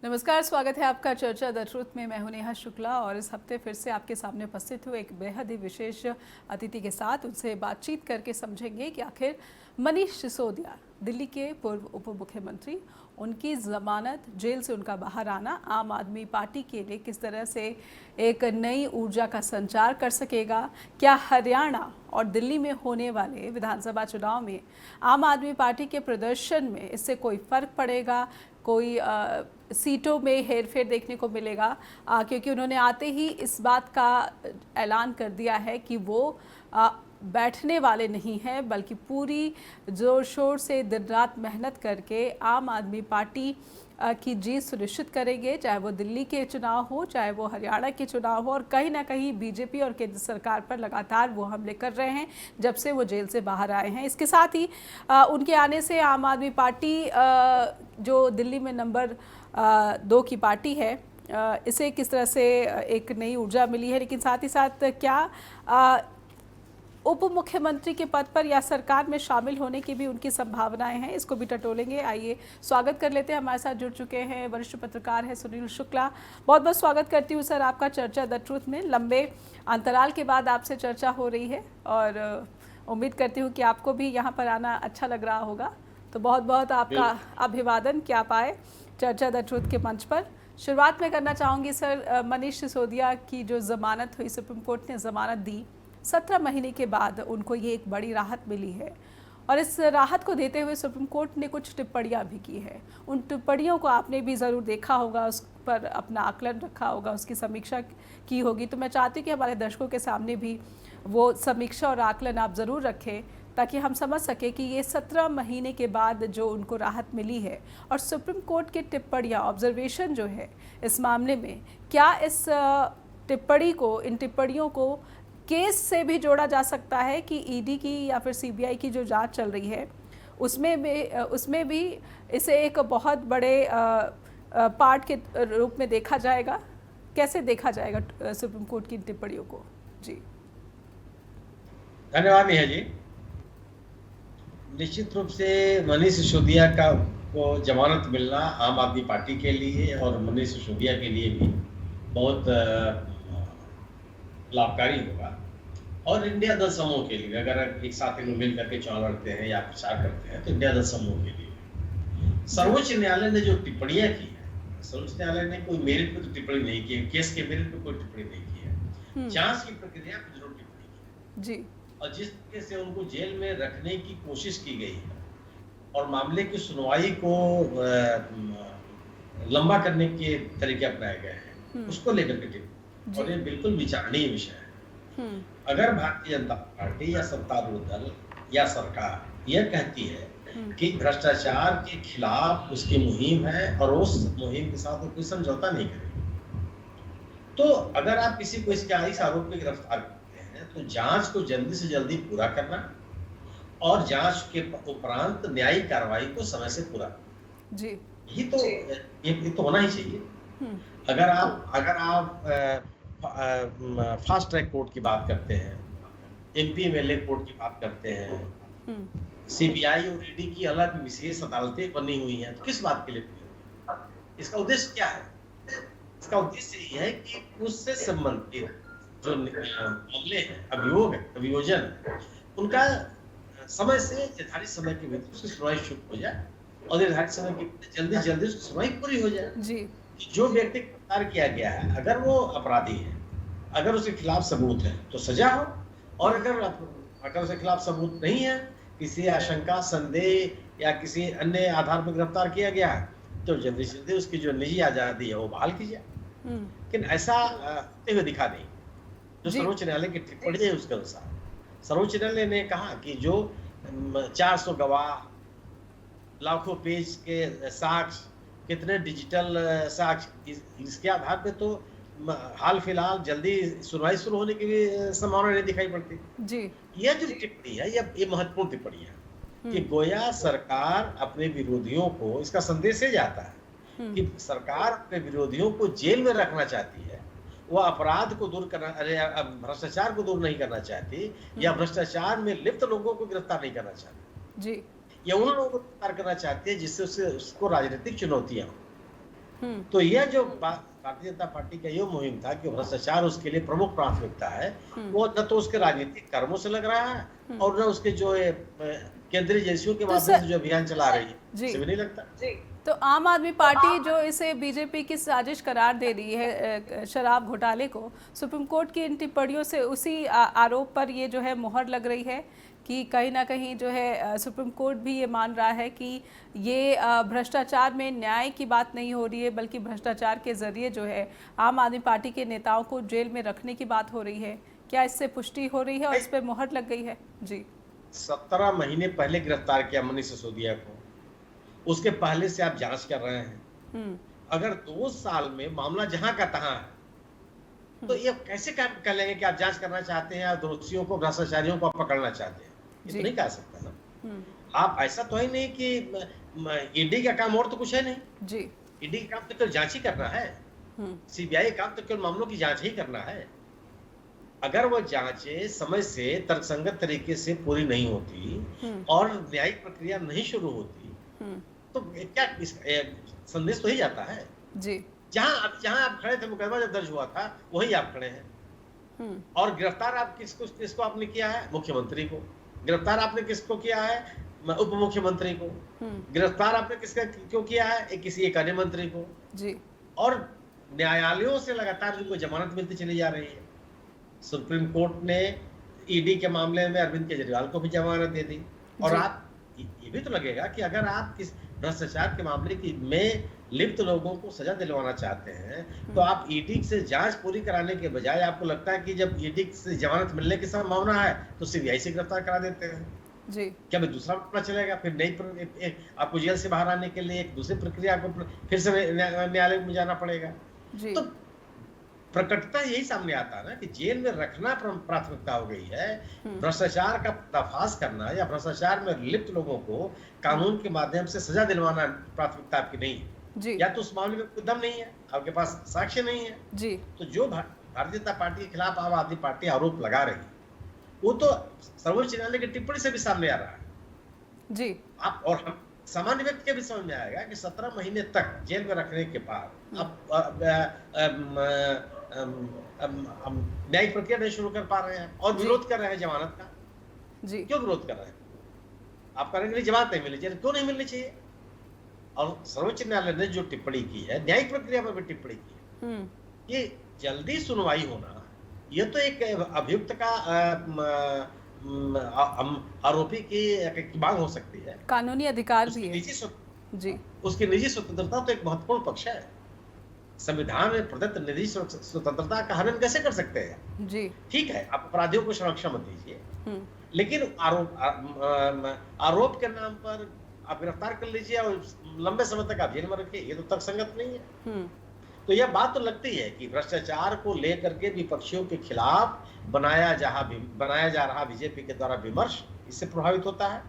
नमस्कार, स्वागत है आपका चर्चा द ट्रुथ में। मैं हूं नेहा शुक्ला और इस हफ्ते फिर से आपके सामने उपस्थित हूँ एक बेहद ही विशेष अतिथि के साथ। उनसे बातचीत करके समझेंगे कि आखिर मनीष सिसोदिया, दिल्ली के पूर्व उप मुख्यमंत्री, उनकी ज़मानत, जेल से उनका बाहर आना आम आदमी पार्टी के लिए किस तरह से एक नई ऊर्जा का संचार कर सकेगा। क्या हरियाणा और दिल्ली में होने वाले विधानसभा चुनाव में आम आदमी पार्टी के प्रदर्शन में इससे कोई फ़र्क पड़ेगा, कोई सीटों में हेरफेर देखने को मिलेगा, क्योंकि उन्होंने आते ही इस बात का ऐलान कर दिया है कि वो बैठने वाले नहीं हैं, बल्कि पूरी जोर शोर से दिन रात मेहनत करके आम आदमी पार्टी की जीत सुनिश्चित करेंगे, चाहे वो दिल्ली के चुनाव हो, चाहे वो हरियाणा के चुनाव हो। और कहीं ना कहीं बीजेपी और केंद्र सरकार पर लगातार वो हमले कर रहे हैं जब से वो जेल से बाहर आए हैं। इसके साथ ही उनके आने से आम आदमी पार्टी जो दिल्ली में नंबर 2 की पार्टी है, इसे किस तरह से एक नई ऊर्जा मिली है, लेकिन साथ ही साथ क्या उप मुख्यमंत्री के पद पर या सरकार में शामिल होने की भी उनकी संभावनाएं हैं, इसको भी टटोलेंगे। आइए स्वागत कर लेते हैं। हमारे साथ जुड़ चुके हैं वरिष्ठ पत्रकार हैं सुनील शुक्ला। बहुत बहुत स्वागत करती हूँ सर आपका चर्चा द ट्रुथ में। लंबे अंतराल के बाद आपसे चर्चा हो रही है और उम्मीद करती हूँ कि आपको भी यहाँ पर आना अच्छा लग रहा होगा। तो बहुत बहुत आपका अभिवादन कि आप आए चर्चा द ट्रुथ के मंच पर। शुरुआत में करना चाहूँगी सर, मनीष सिसोदिया की जो ज़मानत हुई, सुप्रीम कोर्ट ने ज़मानत दी, 17 महीने के बाद उनको ये एक बड़ी राहत मिली है और इस राहत को देते हुए सुप्रीम कोर्ट ने कुछ टिप्पणियां भी की है। उन टिप्पणियों को आपने भी ज़रूर देखा होगा, उस पर अपना आकलन रखा होगा, उसकी समीक्षा की होगी। तो मैं चाहती हूँ कि हमारे दर्शकों के सामने भी वो समीक्षा और आकलन आप ज़रूर रखें, ताकि हम समझ सकें कि ये 17 महीने के बाद जो उनको राहत मिली है और सुप्रीम कोर्ट की टिप्पणियाँ, ऑब्जर्वेशन जो है इस मामले में, क्या इस टिप्पणी को, इन टिप्पणियों को केस से भी जोड़ा जा सकता है कि ईडी की या फिर सीबीआई की जो जांच चल रही है उसमें भी इसे एक बहुत बड़े पार्ट के रूप में देखा जाएगा। कैसे देखा जाएगा सुप्रीम कोर्ट की टिप्पणियों को? जी धन्यवाद नेहा जी। निश्चित रूप से मनीष सिसोदिया को जमानत मिलना आम आदमी पार्टी के लिए और मनीष सिसोदिया के लिए भी बहुत लाभकारी होगा और इंडिया दल समूह के लिए, अगर एक साथ इन मिल करके चुनाव लड़ते हैं या प्रचार करते हैं तो इंडिया दल समूह के लिए सर्वोच्च न्यायालय ने जो टिप्पणियां की है, सर्वोच्च न्यायालय ने कोई मेरिट पे तो टिप्पणी नहीं की है, केस के मेरिट पे कोई टिप्पणी नहीं की है, जांच की प्रक्रिया पर जरूर टिप्पणी की है जी। और जिस तरीके से उनको जेल में रखने की कोशिश की गई है और मामले की सुनवाई को लंबा करने के तरीके अपनाए गए हैं, उसको लेकर के टिप्पणी, और ये बिल्कुल विचारणीय विषय है। अगर भारतीय जनता पार्टी या सत्तारूढ़ दल या सरकार यह कहती है कि भ्रष्टाचार के खिलाफ उसकी मुहिम है और उस मुहिम के साथ वो कोई समझौता नहीं करेगी, तो अगर आप किसी को इस आरोप में गिरफ्तार करते हैं तो जांच को जल्दी से जल्दी पूरा करना और जांच के उपरांत न्यायिक कार्रवाई को समय से पूरा करना जी, ये तो होना ही चाहिए। अगर आप फास्ट ट्रैक कोर्ट की बात करते हैं, एमपी-एमएलए कोर्ट की बात करते हैं, सीबीआई और ईडी की अलग विशेष अदालतें बनी हुई हैं, तो किस बात के लिए? इसका उद्देश्य क्या है? इसका उद्देश्य ये है कि उससे संबंधित जो मामले हैं, अभियोजन, उनका समय से निर्धारित समय के भीतर उसकी सुनवाई शुरू हो जाए और निर्धारित समय के भीतर जल्दी उसकी सुनवाई पूरी हो जाए जी। जो व्यक्ति गिरफ्तार किया गया है, अगर वो अपराधी है, अगर उसके खिलाफ सबूत है तो सजा हो, और अगर उसके खिलाफ सबूत नहीं है, किसी आशंका, संदेह या किसी अन्य आधार पर गिरफ्तार किया गया है, तो जल्दी से जल्दी उसकी जो निजी आजादी है वो बहाल की जाए। लेकिन ऐसा होते हुए दिखा नहीं। जो सर्वोच्च न्यायालय की टिप्पणी है उसके अनुसार सर्वोच्च न्यायालय ने कहा कि जो 400 गवाह, लाखों पेज के साक्ष्य, कितने डिजिटल साक्ष्य, इसके आधार पे तो हाल फिलहाल जल्दी सुनवाई शुरू होने की भी संभावना नहीं दिखाई पड़ती जी। यह जो टिप्पणी है ये महत्वपूर्ण टिप्पणी है कि गोया सरकार अपने विरोधियों को, इसका संदेश ये जाता है कि सरकार अपने विरोधियों को जेल में रखना चाहती है, वो अपराध को दूर करना, भ्रष्टाचार को दूर नहीं करना चाहती, या भ्रष्टाचार में लिप्त लोगों को गिरफ्तार नहीं करना चाहती जी, या उन लोगों को गिरफ्तार करना चाहती है जिससे उसको राजनीतिक चुनौतियां हो। तो यह जो भारतीय जनता पार्टी का ये मुहिम था कि भ्रष्टाचार उसके लिए प्रमुख प्राथमिकता है, वो न तो उसके राजनीतिक कर्मों से लग रहा है और न उसके जो केंद्रीय एजेंसियों के माध्यम से जो अभियान चला रही है उससे भी नहीं लगता। तो आम आदमी पार्टी जो इसे बीजेपी की साजिश करार दे रही है शराब घोटाले को, सुप्रीम कोर्ट की इन टिप्पणियों से उसी आरोप पर ये जो है मुहर लग रही है कि कहीं ना कहीं जो है सुप्रीम कोर्ट भी ये मान रहा है कि ये भ्रष्टाचार में न्याय की बात नहीं हो रही है, बल्कि भ्रष्टाचार के जरिए जो है आम आदमी पार्टी के नेताओं को जेल में रखने की बात हो रही है। क्या इससे पुष्टि हो रही है और इस पर मुहर लग गई है? जी, 17 महीने पहले गिरफ्तार किया मनीष सिसोदिया को, उसके पहले से आप जांच कर रहे हैं। अगर 2 साल में मामला जहां का तहां है तो ये कैसे कह लेंगे कि आप जांच करना चाहते हैं, दोषियों को, भ्रष्टाचारियों को पकड़ना चाहते हैं? ये तो नहीं कह सकता ना। आप ऐसा तो है नहीं कि ईडी का काम और तो कुछ है नहीं जी। ईडी का काम तो केवल जांच ही करना है, सीबीआई का काम तो केवल मामलों की जांच ही करना है। अगर वो जांचें समय से तर्कसंगत तरीके से पूरी नहीं होती और न्यायिक प्रक्रिया नहीं शुरू होती तो क्या संदेश तो ही जाता है जी। जहां आप खड़े थे, मुकदमा जब दर्ज हुआ था वहीं आप खड़े हैं। और गिरफ्तार आप किसको आपने किया है? मुख्यमंत्री को। गिरफ्तार आपने किसको किया है? उप मुख्यमंत्री को। गिरफ्तार आपने किसका क्यों किया है? किसी एक अन्य मंत्री को जी। और न्यायालयों से लगातार उनको जमानत मिलती चली जा रही है। सुप्रीम कोर्ट ने ईडी के मामले में अरविंद केजरीवाल को भी जमानत दे दी। और आप ये भी तो लगेगा कि अगर आप किस भ्रष्टाचार के मामले की में लिप्त लोगों को सजा दिलवाना चाहते हैं तो आप ईडी से जांच पूरी कराने के बजाय आपको लगता है कि जब ईडी से जमानत मिलने की संभावना है तो सीबीआई से गिरफ्तार करा देते हैं जी। क्या भी दूसरा मामला चलेगा? फिर नई आपको जेल से बाहर आने के लिए एक दूसरी प्रक्रिया को फिर से न्यायालय में जाना पड़ेगा जी। तो प्रकटता यही सामने आता है ना कि जेल में रखना प्राथमिकता हो गई है। भ्रष्टाचार का पर्दाफाश करना या भ्रष्टाचार में लिप्त लोगों को कानून के माध्यम से सजा दिलवाना प्राथमिकता आपकी नहीं है जी। या तो उस मामले में कोई दम नहीं है, आपके पास साक्ष्य नहीं है जी। तो जो भारतीय जनता पार्टी के खिलाफ आम आदमी पार्टी आरोप लगा रही है वो तो सर्वोच्च न्यायालय की टिप्पणी से भी सामने आ रहा है जी। आप और हम सामान्य व्यक्ति के भी समझ में आएगा कि 17 महीने तक जेल में रखने के बाद अब न्यायिक प्रक्रिया नहीं शुरू कर पा रहे हैं और विरोध कर रहे हैं जमानत का जी। क्यों विरोध कर रहे हैं? आप करेंगे जमानत नहीं मिलनी चाहिए, क्यों नहीं मिलनी चाहिए? और सर्वोच्च न्यायालय ने जो टिप्पणी की है, न्यायिक प्रक्रिया पर भी टिप्पणी की है, ये जल्दी सुनवाई होना, ये तो एक अभियुक्त का आरोपी की मांग हो सकती है, कानूनी अधिकार भी है जी। उसकी निजी स्वतंत्रता तो एक महत्वपूर्ण पक्ष है। संविधान में प्रदत्त निजी स्वतंत्रता का हनन कैसे कर सकते हैं जी? ठीक है, आप अपराधियों को संरक्षण मत दीजिए, लेकिन आरोप के नाम पर आप गिरफ्तार कर लीजिए और लंबे समय तक आप जेल में रखिए, ये तो तर्कसंगत नहीं है। तो यह बात तो लगती है कि भ्रष्टाचार को लेकर के विपक्षियों के खिलाफ बनाया जा रहा बीजेपी के द्वारा विमर्श इससे प्रभावित होता है।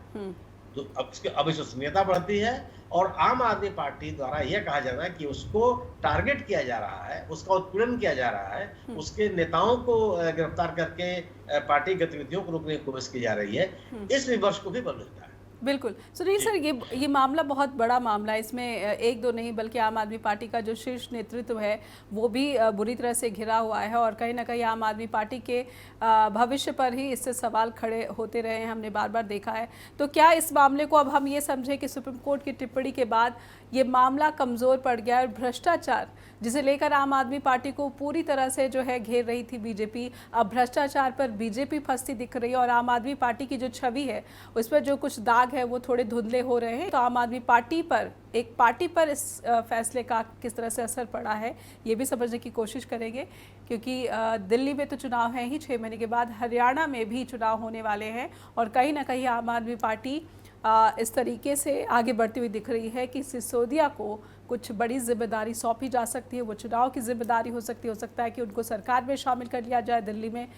तो अब विश्वसनीयता बढ़ती है और आम आदमी पार्टी द्वारा यह कहा जा रहा है कि उसको टारगेट किया जा रहा है, उसका उत्पीड़न किया जा रहा है, उसके नेताओं को गिरफ्तार करके पार्टी गतिविधियों को रोकने की कोशिश की जा रही है। इस विमर्श को भी बल मिलता है। बिल्कुल सुनील सर, ये मामला बहुत बड़ा मामला है। इसमें एक दो नहीं बल्कि आम आदमी पार्टी का जो शीर्ष नेतृत्व है वो भी बुरी तरह से घिरा हुआ है और कहीं ना कहीं आम आदमी पार्टी के भविष्य पर ही इससे सवाल खड़े होते रहे हैं, हमने बार बार देखा है। तो क्या इस मामले को अब हम ये समझें कि सुप्रीम कोर्ट की टिप्पणी के बाद ये मामला कमज़ोर पड़ गया और भ्रष्टाचार जिसे लेकर आम आदमी पार्टी को पूरी तरह से जो है घेर रही थी बीजेपी, अब भ्रष्टाचार पर बीजेपी फंसती दिख रही है और आम आदमी पार्टी की जो छवि है उस पर जो कुछ दाग है वो थोड़े धुंधले हो रहे हैं। तो आम आदमी पार्टी पर इस फैसले का किस तरह से असर पड़ा है ये भी समझने की कोशिश करेंगे, क्योंकि दिल्ली में तो चुनाव है ही, 6 महीने के बाद हरियाणा में भी चुनाव होने वाले हैं और कहीं ना कहीं आम आदमी पार्टी इस तरीके से आगे बढ़ती हुई दिख रही है कि सिसोदिया को कुछ बड़ी जिम्मेदारी सौंपी जा सकती है। वो चुनाव की जिम्मेदारी हो सकता है कि उनको सरकार में शामिल कर लिया जाए दिल्ली में,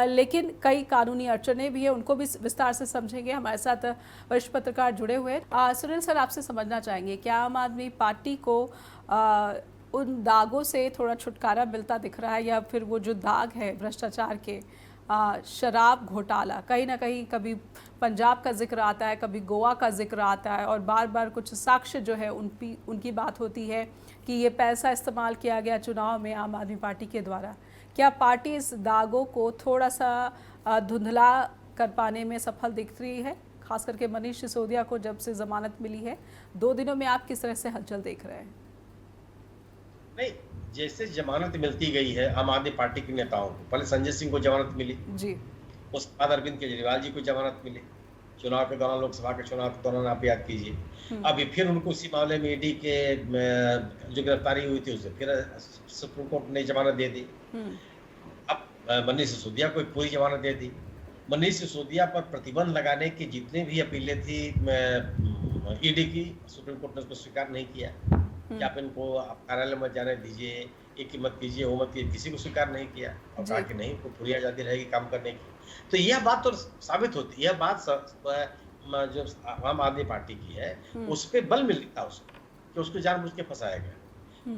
लेकिन कई कानूनी अड़चनें भी है, उनको भी विस्तार से समझेंगे। हमारे साथ वरिष्ठ पत्रकार जुड़े हुए हैं। सुनील सर, आपसे समझना चाहेंगे क्या आम आदमी पार्टी को उन दागों से थोड़ा छुटकारा मिलता दिख रहा है या फिर वो जो दाग है भ्रष्टाचार के शराब घोटाला, कहीं ना कहीं कभी पंजाब का जिक्र आता है, कभी गोवा का जिक्र आता है और बार बार कुछ साक्ष्य जो है उनकी बात होती है कि ये पैसा इस्तेमाल किया गया चुनाव में आम आदमी पार्टी के द्वारा। क्या पार्टी इस दागों को थोड़ा सा धुंधला कर पाने में सफल दिख रही है, खास करके मनीष सिसोदिया को जब से जमानत मिली है? 2 दिनों में आप किस तरह से हलचल देख रहे हैं? नहीं, जैसे जमानत मिलती गई है आम आदमी पार्टी के नेताओं को, पहले संजय सिंह को जमानत मिली जी, उसके बाद अरविंद केजरीवाल जी को जमानत मिली चुनाव के दौरान, लोकसभा के चुनाव के दौरान, आप याद कीजिए। अभी फिर उनको उसी मामले में ईडी के जो गिरफ्तारी हुई थी उसे फिर सुप्रीम कोर्ट ने जमानत दे दी। अब मनीष सिसोदिया को पूरी जमानत दे दी। मनीष सिसोदिया पर प्रतिबंध लगाने की जितनी भी अपीलें थी ईडी की, सुप्रीम कोर्ट ने उसको स्वीकार नहीं किया कि आप इनको आप कार्यालय में जाने दीजिए, ये की मत कीजिए, वो मत कीजिए, किसी को स्वीकार नहीं किया और कहा कि नहीं, को पूरी आजादी रहेगी काम करने की। तो यह बात तो साबित होती है, यह बात जो आम आदमी पार्टी की है उस पर बल मिल रहा था उसको कि उसको जानबूझ के फंसाया गया।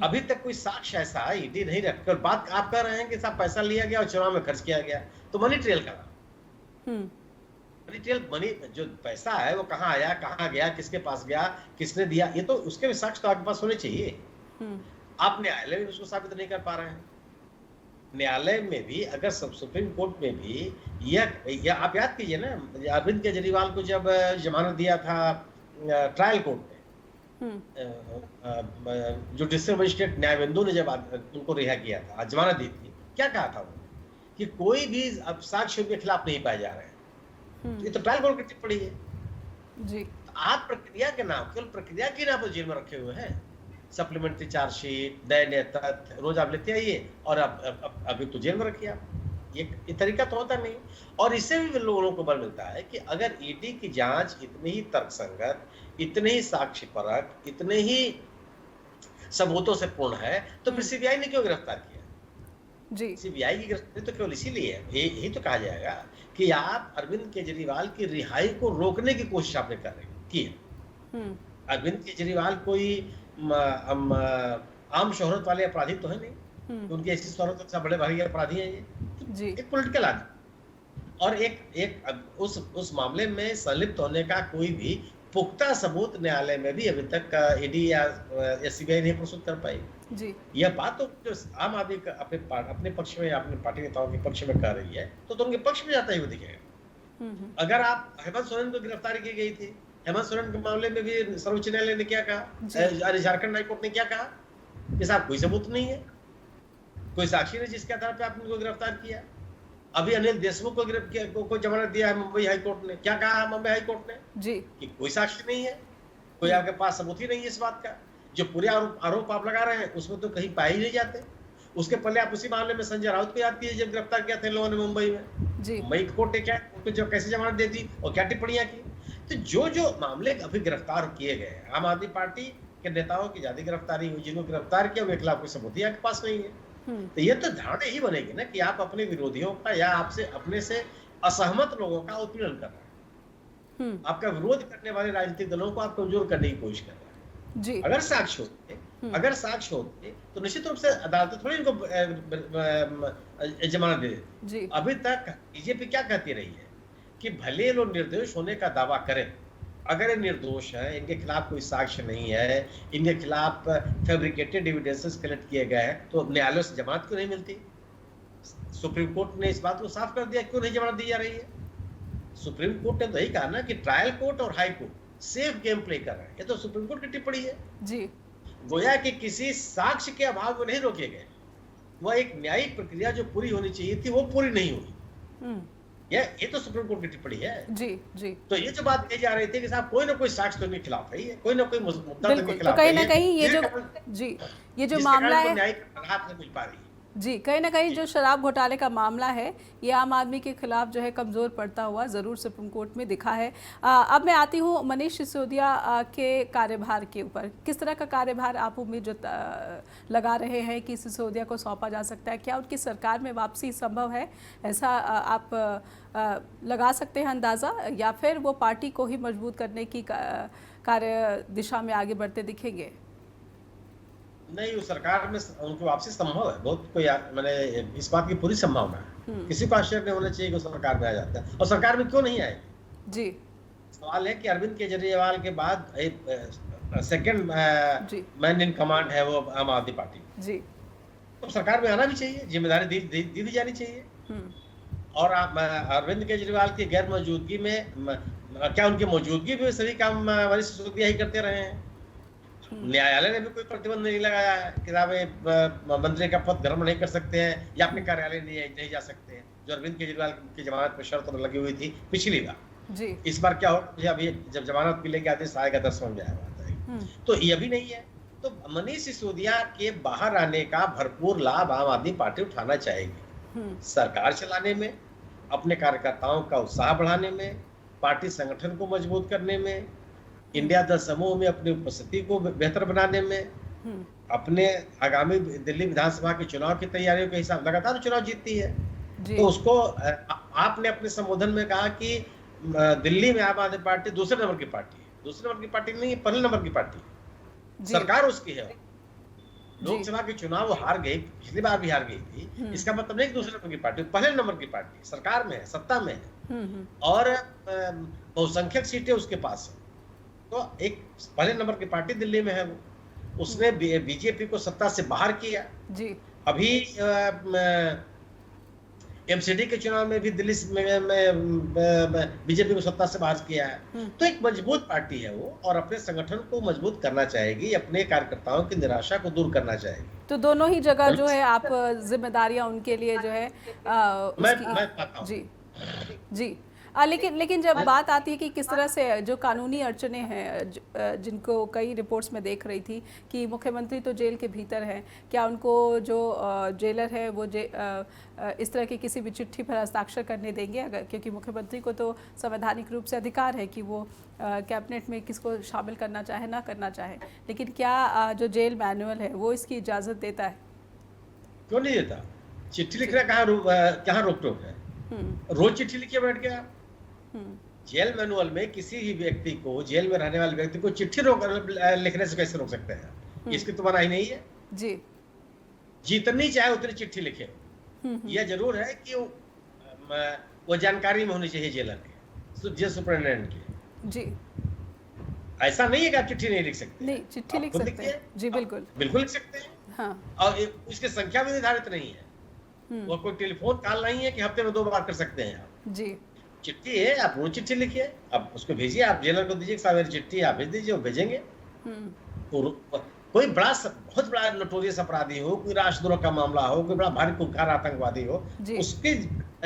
अभी तक कोई साक्ष्य ऐसा ईडी नहीं रखकर बात आप कर रहे हैं कि साहब पैसा लिया गया और चुनाव में खर्च किया गया, तो मनी ट्रेल का मनी ट्रेल, मनी जो पैसा है वो कहाँ आया, कहाँ गया, किसके पास गया, किसने दिया, ये तो उसके भी साक्ष्य तो आपके पास होने चाहिए। आप न्यायालय में उसको साबित नहीं कर पा रहे हैं। न्यायालय में भी अगर सुप्रीम कोर्ट में भी यह आप याद कीजिए ना, अरविंद केजरीवाल को जब जमानत दिया था ट्रायल कोर्ट में, जुडिशियल मजिस्ट्रेट न्यायबंधु ने जब उनको रिहा किया था, जमानत दी थी, क्या कहा था उन्होंने कि कोई भी अब साक्ष्य के खिलाफ नहीं पाए जा रहे हैं। ये तो ट्रायल कोर्ट की टिप्पणी है जी। आप प्रक्रिया के नाम, केवल प्रक्रिया के नाम पर जेल में रखे हुए हैं। सप्लीमेंट्री चार्जशीट, दयनीय तथ्य रोज आप लेते आइए और अभी तो जेल में रखिए आप। ये तरीका तो होता नहीं। और इससे भी लोगों को बल मिलता है कि अगर ईडी की जांच इतनी ही तर्कसंगत, इतनी ही साक्ष्यपरक, इतने ही सबूतों से पूर्ण है, तो फिर सीबीआई ने क्यों गिरफ्तार किया जी? सीबीआई की गिरफ्तारी तो केवल इसीलिए है, यही तो कहा जाएगा कि आप अरविंद केजरीवाल की रिहाई को रोकने की कोशिश आपने कर रही की है। अरविंद केजरीवाल कोई आम शोहरत वाले अपराधी तो है नहीं, उनकी ऐसी शोहरत से बड़े भारी अपराधी हैं ये जी। एक पॉलिटिकल आदमी और एक उस मामले में संलिप्त होने का कोई भी पुख्ता सबूत न्यायालय में भी अभी तक ईडी या सीबीआई नहीं प्रस्तुत कर पाई जी। यह बात तो जो आम आदमी अपने पक्ष में, अपने पार्टी नेताओं के पक्ष में कर रही है तो उनके पक्ष में जाता ही दिखेगा। अगर आप हेमंत सोरेन को गिरफ्तारी की गई थी, हेमंत सोरेन के मामले में भी सर्वोच्च न्यायालय ने क्या कहा, झारखंड हाईकोर्ट ने क्या कहा कि साहब कोई सबूत नहीं है, कोई साक्षी नहीं जिसके आधार पे आपने उनको गिरफ्तार किया। अभी अनिल देशमुख को जमानत दिया है मुंबई हाईकोर्ट ने, क्या कहा मुंबई हाईकोर्ट ने जी कि कोई साक्षी नहीं है, कोई आपके पास सबूत ही नहीं है इस बात का। जो पूरे आरोप आप लगा रहे हैं उसमें तो कहीं पाए ही नहीं जाते। उसके पहले आप उसी मामले में संजय राउत को याद कीजिए, जब गिरफ्तार किया था इन लोगों ने मुंबई में जी। मुंबई कोर्ट ने क्या उनको जो कैसे जमानत दी थी और क्या टिप्पणियां की। तो जो मामले अभी गिरफ्तार किए गए, आम आदमी पार्टी के नेताओं की ज्यादा गिरफ्तारी हुई, जिनको गिरफ्तार किया उनके खिलाफ कोई सबूत आपके पास नहीं है। तो ये तो धारणा ही बनेगी ना कि आप अपने विरोधियों का या आपसे अपने से असहमत लोगों का उत्पीड़न कर रहे हैं, आपका विरोध करने वाले राजनीतिक दलों को आप कमजोर करने की कोशिश कर रहे हैं जी। अगर साक्ष्य होते तो निश्चित रूप से अदालत थोड़ी इनको जमानत दे देती। अभी तक बीजेपी क्या कहती रही है कि भले लोग निर्दोष होने का दावा करें, अगर ये निर्दोष है, इनके खिलाफ कोई साक्ष्य नहीं है, इनके खिलाफ फैब्रिकेटेड एविडेंसेस कलेक्ट किए गए हैं, तो न्यायालय से जमानत क्यों नहीं मिलती? सुप्रीम कोर्ट ने इस बात को साफ कर दिया, क्यों नहीं जमानत दी जा रही है? सुप्रीम कोर्ट ने तो यही कहा ना कि ट्रायल कोर्ट और high court safe game play कर रहे हैं। ये तो सुप्रीम कोर्ट की टिप्पणी है जी। गोया कि किसी साक्ष्य के अभाव में नहीं रोके गए, वह एक न्यायिक प्रक्रिया जो पूरी होनी चाहिए थी वो पूरी नहीं हुई। ये तो सुप्रीम कोर्ट की टिप्पणी है जी जी। तो ये जो बात कही जा रही थी कि साहब कोई ना कोई साक्ष्य तो इनके खिलाफ है, कोई ना कोई मुद्दा तो इनके खिलाफ है, कहीं ना कहीं ये जो मामला है न्यायिक राहत नहीं मिल पा रही है जी। कहीं ना कहीं जो शराब घोटाले का मामला है ये आम आदमी के खिलाफ जो है कमज़ोर पड़ता हुआ ज़रूर सुप्रीम कोर्ट में दिखा है। अब मैं आती हूँ मनीष सिसोदिया के कार्यभार के ऊपर। किस तरह का कार्यभार आप उम्मीद जो लगा रहे हैं कि सिसोदिया को सौंपा जा सकता है? क्या उनकी सरकार में वापसी संभव है, ऐसा आप लगा सकते हैं अंदाज़ा, या फिर वो पार्टी को ही मजबूत करने की कार्य दिशा में आगे बढ़ते दिखेंगे? नहीं, वो सरकार में उनकी वापसी संभव है, बहुत कोई मैंने इस बात की पूरी संभावना है। किसी को आश्चर्य नहीं होना चाहिए कि वो सरकार में आ जाता है, और सरकार में क्यों नहीं आएगी। जी सवाल है कि अरविंद केजरीवाल के बाद सेकंड जी मैन इन कमांड है वो आम आदमी पार्टी, जी तो सरकार में आना भी चाहिए, जिम्मेदारी दी जानी चाहिए। और अरविंद केजरीवाल की गैर मौजूदगी में क्या उनकी मौजूदगी में सभी काम मनीष सिसोदिया ही करते रहे हैं। न्यायालय ने भी कोई प्रतिबंध नहीं लगाया है कि आप मंत्री का पद ग्रहण नहीं कर सकते हैं या अपने कार्यालय नहीं जा सकते हैं, जो अरविंद केजरीवाल की जमानत पर शर्त लगी हुई थी पिछली बार जी। इस बार क्या हो, मुझे अभी जब जमानत मिलेगी आदेश आएगा 10 में आएगा, तो ये भी नहीं है। तो मनीष सिसोदिया के बाहर आने का भरपूर लाभ आम आदमी पार्टी उठाना चाहेगी, सरकार चलाने में, अपने कार्यकर्ताओं का उत्साह बढ़ाने में, पार्टी संगठन को मजबूत करने में, इंडिया 10 समूह में अपनी उपस्थिति को बेहतर बनाने में, अपने आगामी दिल्ली विधानसभा के चुनाव की तैयारियों के हिसाब, लगातार चुनाव जीतती है, तो उसको आपने अपने संबोधन में कहा कि दिल्ली में आम आदमी पार्टी दूसरे नंबर की पार्टी है। दूसरे नंबर की पार्टी नहीं है, पहले नंबर की पार्टी है, सरकार उसकी है। लोकसभा के चुनाव वो हार गई, पिछली बार भी हार गई थी, इसका मतलब नहीं कि दूसरे नंबर की पार्टी, पहले नंबर की पार्टी सरकार में है, सत्ता में है, और बहुसंख्यक सीटें उसके पास है। तो एक पहले नंबर की पार्टी दिल्ली में है, वो उसने बीजेपी को सत्ता से बाहर किया जी। अभी एमसीडी के चुनाव में भी दिल्ली में बीजेपी को सत्ता से बाहर किया है। तो एक मजबूत पार्टी है वो, और अपने संगठन को मजबूत करना चाहेगी, अपने कार्यकर्ताओं की निराशा को दूर करना चाहेगी। तो दोनों ही जगह जो है आप जिम्मेदारियां उनके लिए जो है मैं पाता हूं। जी जी। लेकिन जब बात आती है कि किस तरह से जो कानूनी अड़चने हैं, जिनको कई रिपोर्ट्स में देख रही थी कि मुख्यमंत्री तो जेल के भीतर हैं, क्या उनको जो जेलर है वो इस तरह की किसी भी चिट्ठी पर हस्ताक्षर करने देंगे? अगर क्योंकि मुख्यमंत्री को तो संवैधानिक रूप से अधिकार है कि वो कैबिनेट में किसको शामिल करना चाहे ना करना चाहे, लेकिन क्या जो जेल मैनुअल है वो इसकी इजाज़त देता है? क्यों नहीं देता? चिट्ठी लिखना कहाँ रोक टोक है? रोज चिट्ठी लिखिए बैठ गया। जेल मैनुअल में किसी भी व्यक्ति को, जेल में रहने वाले व्यक्ति को चिट्ठी लिखने से कैसे रोक सकते हैं? इसकी तो मनाही नहीं है जी। जितनी चाहे उतनी चिट्ठी लिखे। यह जरूर है कि वो जानकारी में होनी चाहिए जेलर के, जेल सुपरिटेंडेंट की जी। ऐसा नहीं है कि आप चिट्ठी नहीं लिख सकते। नहीं, चिट्ठी लिख सकते हैं जी, बिल्कुल बिल्कुल लिख सकते हैं। हाँ। और इसकी संख्या भी निर्धारित नहीं है, वो कोई टेलीफोन कॉल नहीं है कि हफ्ते में 2 बार कर सकते हैं आप जी। चिट्ठी है, आप रोज चिट्ठी लिखिए, आप उसको भेजिए, आप जेलर को दीजिए, साहब मेरी चिट्ठी आप भेज दीजिए, वो भेजेंगे। कोई बहुत बड़ा नोटोरियस अपराधी हो, कोई राष्ट्रद्रोह का मामला हो, कोई बड़ा भारी कुख्यात आतंकवादी हो, उसकी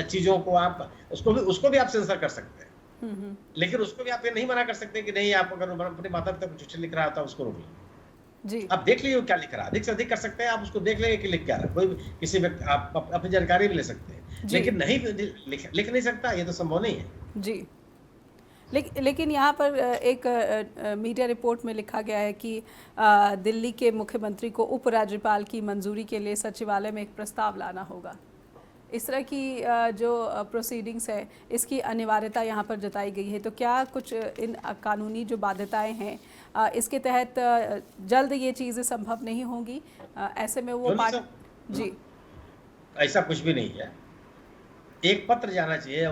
चीजों को आप उसको भी आप सेंसर कर सकते हैं, लेकिन उसको भी आप ये नहीं मना कर सकते कि नहीं, आप अगर अपने माता पिता को चिट्ठी लिख रहा था उसको रोक लीजिए जी। आप देख लीजिए क्या लिख रहा है, अधिक से अधिक कर सकते हैं आप, उसको देख लेंगे कि लिख क्या रहा है। कोई किसी व्यक्ति आप अपनी जानकारी भी ले सकते हैं, लेकिन नहीं लिख नहीं सकता, ये तो संभव नहीं है जी। लेकिन यहाँ पर एक मीडिया रिपोर्ट में लिखा गया है कि दिल्ली के मुख्यमंत्री को उपराज्यपाल की मंजूरी के लिए सचिवालय में एक प्रस्ताव लाना होगा। इस तरह की जो प्रोसीडिंग्स है इसकी अनिवार्यता यहाँ पर जताई गई है। तो क्या कुछ इन कानूनी जो बाध्यताएं हैं इसके तहत जल्द ये चीज़ें संभव नहीं होंगी? ऐसे में वो जी, ऐसा कुछ भी नहीं है। एक पत्र जाना चाहिए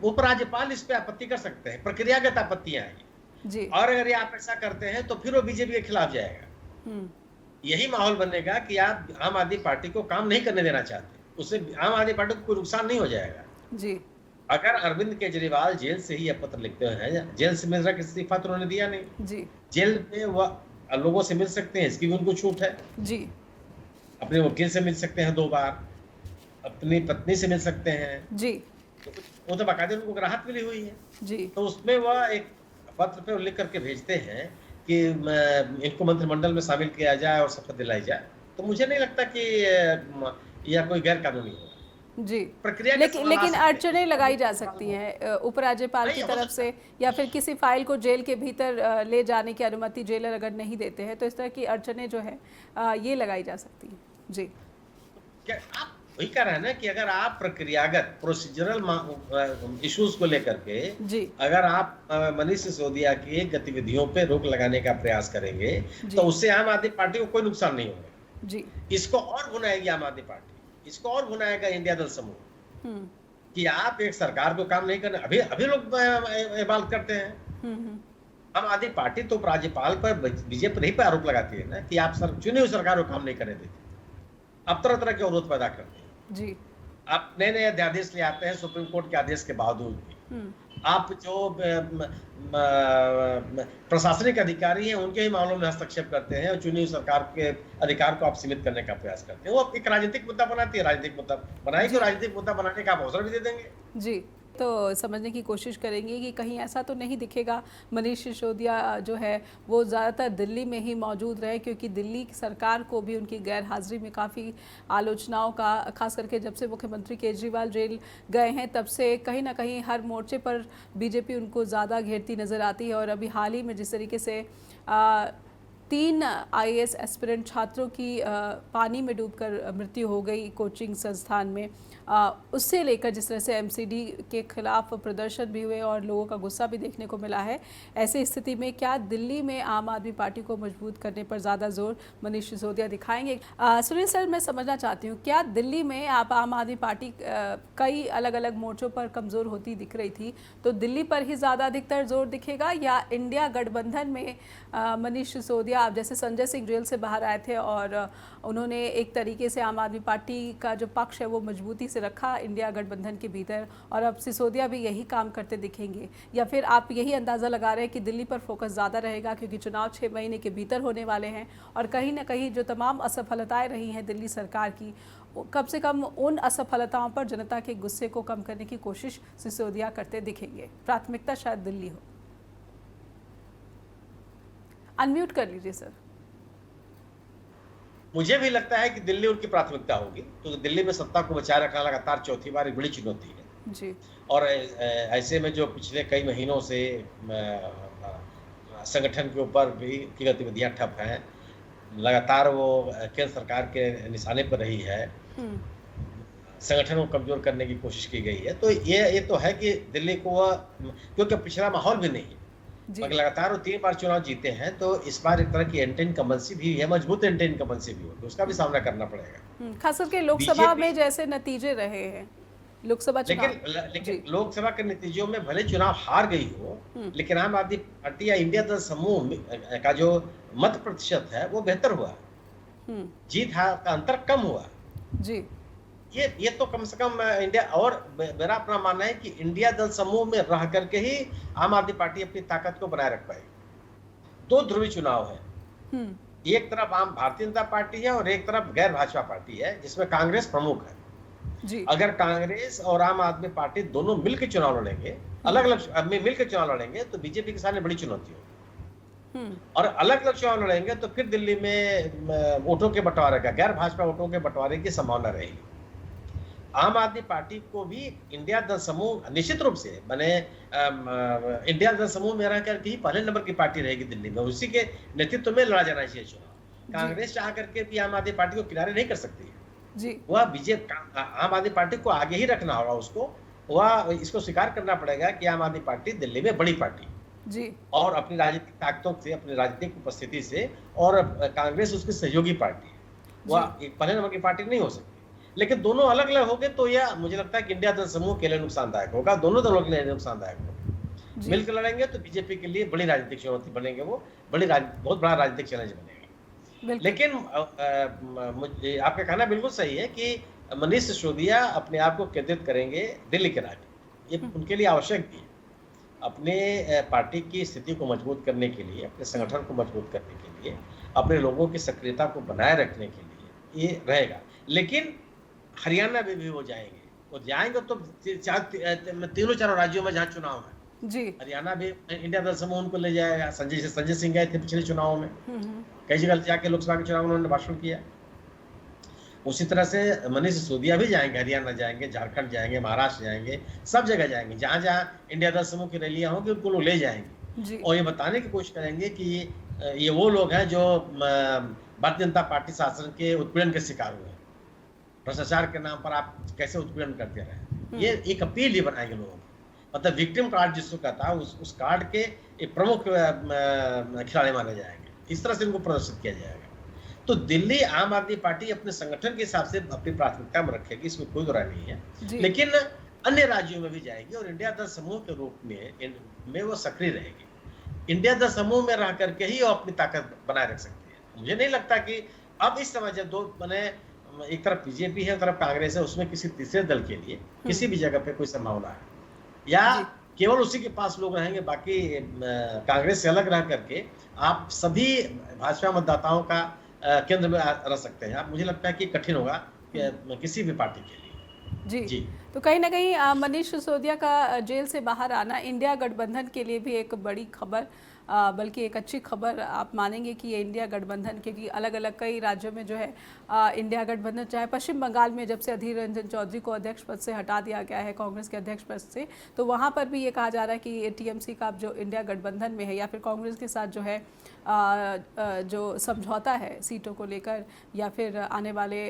उपराज्यपाल इस पे आपत्ति कर सकते हैं, प्रक्रियागत आपत्तियां हैं जी। और अगर ये आप ऐसा करते हैं तो फिर वो बीजेपी के खिलाफ जाएगा। यही माहौल बनेगा कि आप आम आदमी पार्टी को काम नहीं करने देना चाहते, उससे आम आदमी पार्टी को कोई नुकसान नहीं हो जाएगा जी। अगर अरविंद केजरीवाल जेल से ही यह पत्र लिखते हैं, जेल से मिश्रा का इस्तीफा तो उन्होंने दिया नहीं जी, जेल में वह लोगों से मिल सकते हैं, इसकी भी उनको छूट है जी। अपने वकील से मिल सकते हैं 2 बार, अपनी पत्नी से मिल सकते हैं जी, वो तो बाकायदे उनको राहत मिली हुई है जी। तो उसमें वह एक पत्र पे उल्लेख करके भेजते हैं कि इनको मंत्रिमंडल में शामिल किया जाए और शपथ दिलाई जाए, तो मुझे नहीं लगता कि यह कोई गैर कानूनी होगा जी। प्रक्रिया लेकिन अड़चनें लगाई जा सकती हैं उपराज्यपाल की तरफ से, या फिर किसी फाइल को जेल के भीतर ले जाने की अनुमति जेलर अगर नहीं देते हैं, तो इस तरह की अड़चनें जो है ये लगाई जा सकती हैं जी। वही कह रहा है ना कि अगर आप प्रक्रियागत प्रोसीजरल इश्यूज को लेकर के जी अगर आप मनीष सिसोदिया की गतिविधियों पे रोक लगाने का प्रयास करेंगे जी तो उससे आम आदमी पार्टी को कोई नुकसान नहीं होगा। जी इसको और भुनाएगी आम आदमी पार्टी, इसको और भुनाएगा इंडिया दल समूह हम्म कि आप एक सरकार को काम नहीं करना। अभी अभी लोग ये बात करते हैं। हम्म आम आदमी पार्टी तो राज्यपाल पर बीजेपी नहीं पर आरोप लगाती है ना कि आप चुनी हुई सरकार को काम नहीं करने देती। अब तरह तरह के अवरोध पैदा करते हैं। जी आप नए नए अध्यादेश ले आते हैं सुप्रीम कोर्ट के आदेश के बावजूद भी। हम्म आप जो प्रशासनिक अधिकारी हैं उनके ही मामलों में हस्तक्षेप करते हैं और चुनी हुई सरकार के अधिकार को आप सीमित करने का प्रयास करते हैं। वो एक राजनीतिक मुद्दा बनाती है, राजनीतिक मुद्दा बनाएगी जी और राजनीतिक मुद्दा बनाने का आप अवसर भी दे देंगे। जी तो समझने की कोशिश करेंगे कि कहीं ऐसा तो नहीं दिखेगा मनीष सिसोदिया जो है वो ज़्यादातर दिल्ली में ही मौजूद रहे, क्योंकि दिल्ली की सरकार को भी उनकी गैर हाजिरी में काफ़ी आलोचनाओं का, खास करके जब से मुख्यमंत्री केजरीवाल जेल गए हैं तब से कहीं ना कहीं हर मोर्चे पर बीजेपी उनको ज़्यादा घेरती नज़र आती है। और अभी हाल ही में जिस तरीके से 3 IAS एस्पिरेंट छात्रों की पानी में डूबकर मृत्यु हो गई कोचिंग संस्थान में, उससे लेकर जिस तरह से MCD के खिलाफ प्रदर्शन भी हुए और लोगों का गुस्सा भी देखने को मिला है, ऐसी स्थिति में क्या दिल्ली में आम आदमी पार्टी को मजबूत करने पर ज़्यादा जोर मनीष सिसोदिया दिखाएंगे? सुनील सर, मैं समझना चाहती हूँ, क्या दिल्ली में आप आम आदमी पार्टी कई अलग अलग मोर्चों पर कमज़ोर होती दिख रही थी, तो दिल्ली पर ही ज़्यादा अधिकतर जोर दिखेगा या इंडिया गठबंधन में मनीष सिसोदिया, आप जैसे संजय सिंह जेल से बाहर आए थे और उन्होंने एक तरीके से आम आदमी पार्टी का जो पक्ष है वो मजबूती से रखा इंडिया गठबंधन के भीतर, और अब सिसोदिया भी यही काम करते दिखेंगे, या फिर आप यही अंदाज़ा लगा रहे हैं कि दिल्ली पर फोकस ज़्यादा रहेगा क्योंकि चुनाव 6 महीने के भीतर होने वाले हैं और कहीं ना कहीं जो तमाम असफलताएं रही हैं दिल्ली सरकार की, कम से कम उन असफलताओं पर जनता के गुस्से को कम करने की कोशिश सिसोदिया करते दिखेंगे, प्राथमिकता शायद दिल्ली हो? अनम्यूट कर लीजिए सर। मुझे भी लगता है कि दिल्ली उनकी प्राथमिकता होगी, तो दिल्ली में सत्ता को बचाए रखना लगातार चौथी बार एक बड़ी चुनौती है जी और ऐसे में जो पिछले कई महीनों से संगठन के ऊपर भी की गतिविधियां ठप हैं, लगातार वो केंद्र सरकार के निशाने पर रही है, संगठन को कमजोर करने की कोशिश की गई है, तो ये तो है कि दिल्ली को क्योंकि पिछड़ा माहौल भी नहीं, मगर लगातार वो 3 बार चुनाव जीते हैं, तो इस बार एक तरह की एंटी इनकम्बेंसी भी है, मजबूत एंटी इनकम्बेंसी भी होगी, उसका भी सामना करना पड़ेगा। खास करके लोकसभा में जैसे नतीजे रहे हैं लोकसभा चुनाव, लेकिन लोकसभा के नतीजों में भले चुनाव हार गई हो, लेकिन आम आदमी पार्टी या इंडिया दल समूह का जो मत प्रतिशत है वो बेहतर हुआ, जीत हार का अंतर कम हुआ जी। ये तो कम से कम इंडिया, और मेरा अपना मानना है कि इंडिया दल समूह में रह करके ही आम आदमी पार्टी अपनी ताकत को बनाए रख पाएगी। 2 ध्रुवी चुनाव है, एक तरफ आम भारतीय जनता पार्टी है और एक तरफ गैर भाजपा पार्टी है जिसमें कांग्रेस प्रमुख है जी। अगर कांग्रेस और आम आदमी पार्टी दोनों मिलकर चुनाव लड़ेंगे, अलग अलग मिलकर चुनाव लड़ेंगे, तो बीजेपी के सामने बड़ी चुनौती होगी, और अलग अलग चुनाव लड़ेंगे तो फिर दिल्ली में वोटों के बंटवारे का, गैर भाजपा वोटों के बंटवारे की संभावना रहेगी। आम आदमी पार्टी को भी इंडिया दल समूह निश्चित रूप से बने, इंडिया दल समूह में रह करके ही पहले नंबर की पार्टी रहेगी दिल्ली में, उसी के नेतृत्व में लड़ा जाना चाहिए चुनाव। कांग्रेस चाह करके भी आम आदमी पार्टी को किनारे नहीं कर सकती है जी। वह बीजेपी आम आदमी पार्टी को आगे ही रखना होगा, उसको वह इसको स्वीकार करना पड़ेगा कि आम आदमी पार्टी दिल्ली में बड़ी पार्टी जी, और अपनी राजनीतिक ताकतों से, अपनी राजनीतिक उपस्थिति से, और कांग्रेस उसकी सहयोगी पार्टी है, वह एक पहले नंबर की पार्टी नहीं हो सकती। लेकिन दोनों अलग अलग हो गए तो यह मुझे लगता है कि इंडिया दल समूह के लिए नुकसानदायक होगा, दोनों दलों के लिए नुकसानदायक होगा। मिलकर लड़ेंगे तो बीजेपी के लिए बड़ी राजनीतिक चुनौती बनेंगे, वो बहुत बड़ा राजनीतिक चैलेंज बनेगा। लेकिन मुझे आपका कहना बिल्कुल सही है कि मनीष सिसोदिया अपने आप को केंद्रित करेंगे दिल्ली के राज्य, ये उनके लिए आवश्यक भी है, अपने पार्टी की स्थिति को मजबूत करने के लिए, अपने संगठन को मजबूत करने के लिए, अपने लोगों की सक्रियता को बनाए रखने के लिए ये रहेगा। लेकिन हरियाणा में भी वो जाएंगे, वो जाएंगे तो तीनों चारों राज्यों में जहाँ चुनाव है जी, हरियाणा भी इंडिया दल समूह उनको ले जाएगा। संजय सिंह गए थे पिछले चुनाव में, कई जगह जाके लोकसभा के चुनाव में उन्होंने भाषण किया। उसी तरह से मनीष सिसोदिया भी जाएंगे, हरियाणा जाएंगे, झारखंड जाएंगे, महाराष्ट्र जाएंगे, सब जगह जाएंगे, जहाँ जहाँ इंडिया दल समूह की रैलियां होंगी उनको लोग ले जाएंगे और ये बताने की कोशिश करेंगे कि ये वो लोग हैं जो भारतीय जनता पार्टी शासन के उत्पीड़न के शिकार हुए हैं, भ्रष्टाचार के नाम पर आप कैसे उत्पीड़न करते रहे। ये एक अपील ही बनाएंगे लोगों को, मतलब विक्टिम कार्ड जिसको कहता है उस कार्ड के एक प्रमुख खिलाड़ी माने जाएंगे, इस तरह से उनको प्रदर्शित किया जाएगा। तो दिल्ली आम आदमी पार्टी अपने संगठन के हिसाब से अपनी प्राथमिकता में रखेगी, इसमें कोई दोहराई नहीं है, लेकिन अन्य राज्यों में भी जाएगी और इंडिया दल समूह के रूप में वो सक्रिय रहेगी। इंडिया दल समूह में रह करके ही वो अपनी ताकत बनाए रख सकती है। मुझे नहीं लगता कि अब इस समय जब दो मैंने एक तरफ बीजेपी है, एक तरफ कांग्रेस है, उसमें किसी तीसरे दल के लिए किसी भी जगह पे कोई संभावना है, या केवल उसी के पास लोग रहेंगे, बाकी कांग्रेस से अलग रह करके आप सभी भाजपा मतदाताओं का केंद्र में रह सकते हैं। आप मुझे लगता है कि कठिन होगा कि किसी भी पार्टी के लिए। जी। तो कहीं ना कहीं मनीष सिसोदिया का जेल से बाहर आना इंडिया गठबंधन के लिए भी एक बड़ी खबर, बल्कि एक अच्छी खबर आप मानेंगे कि ये इंडिया गठबंधन, क्योंकि अलग अलग कई राज्यों में जो है इंडिया गठबंधन, चाहे पश्चिम बंगाल में जब से अधीर रंजन चौधरी को अध्यक्ष पद से हटा दिया गया है कांग्रेस के अध्यक्ष पद से, तो वहाँ पर भी ये कहा जा रहा है कि टीएमसी का जो इंडिया गठबंधन में है या फिर कांग्रेस के साथ जो है जो समझौता है सीटों को लेकर या फिर आने वाले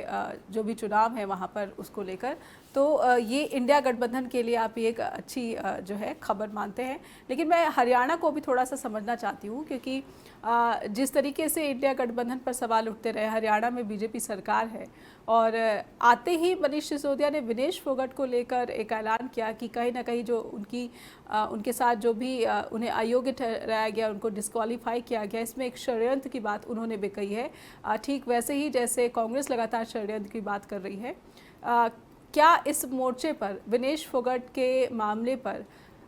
जो भी चुनाव है वहाँ पर उसको लेकर, तो ये इंडिया गठबंधन के लिए आप ये एक अच्छी जो है खबर मानते हैं। लेकिन मैं हरियाणा को भी थोड़ा सा समझना चाहती हूँ, क्योंकि जिस तरीके से इंडिया गठबंधन पर सवाल उठते रहे, हरियाणा में बीजेपी सरकार है और आते ही मनीष सिसोदिया ने विनेश फोगाट को लेकर एक ऐलान किया कि कहीं ना कहीं जो उनके साथ जो भी उन्हें अयोग्य ठहराया गया, उनको डिस्क्वालीफाई किया गया, इसमें एक षड्यंत्र की बात उन्होंने भी कही है, ठीक वैसे ही जैसे कांग्रेस लगातार षड्यंत्र की बात कर रही है। क्या इस मोर्चे पर, विनेश फोगाट के मामले पर,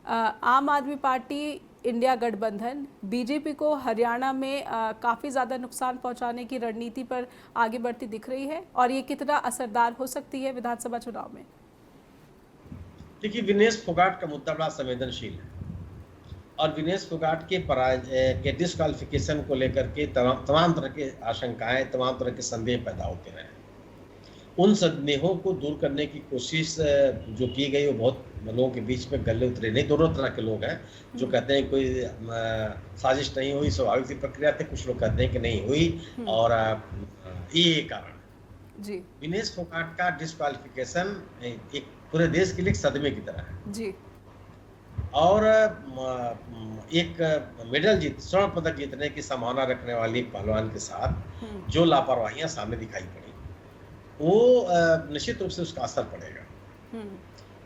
आम आदमी पार्टी, इंडिया गठबंधन बीजेपी को हरियाणा में काफ़ी ज़्यादा नुकसान पहुंचाने की रणनीति पर आगे बढ़ती दिख रही है, और ये कितना असरदार हो सकती है विधानसभा चुनाव में? देखिए, विनेश फोगाट का मुद्दा बड़ा संवेदनशील है और विनेश फोगाट के डिस्क्वालिफिकेशन को लेकर के तमाम तरह के आशंकाएं, तमाम तरह के संदेह पैदा होते रहे। उन संदेहों को दूर करने की कोशिश जो की गई वो बहुत लोगों के बीच में गले उतरे नहीं। दोनों तरह के लोग हैं, जो कहते हैं कोई साजिश नहीं हुई, स्वाभाविक सी प्रक्रिया थी, कुछ लोग कहते हैं कि नहीं हुई और ये कारण जी। विनेश फोगाट का डिस्क्वालिफिकेशन एक पूरे देश के लिए सदमे की तरह है जी। और एक मेडल स्वर्ण पदक जीतने की संभावना रखने वाली पहलवान के साथ जो लापरवाहियां सामने दिखाई पड़ी, वो निश्चित रूप से उसका असर पड़ेगा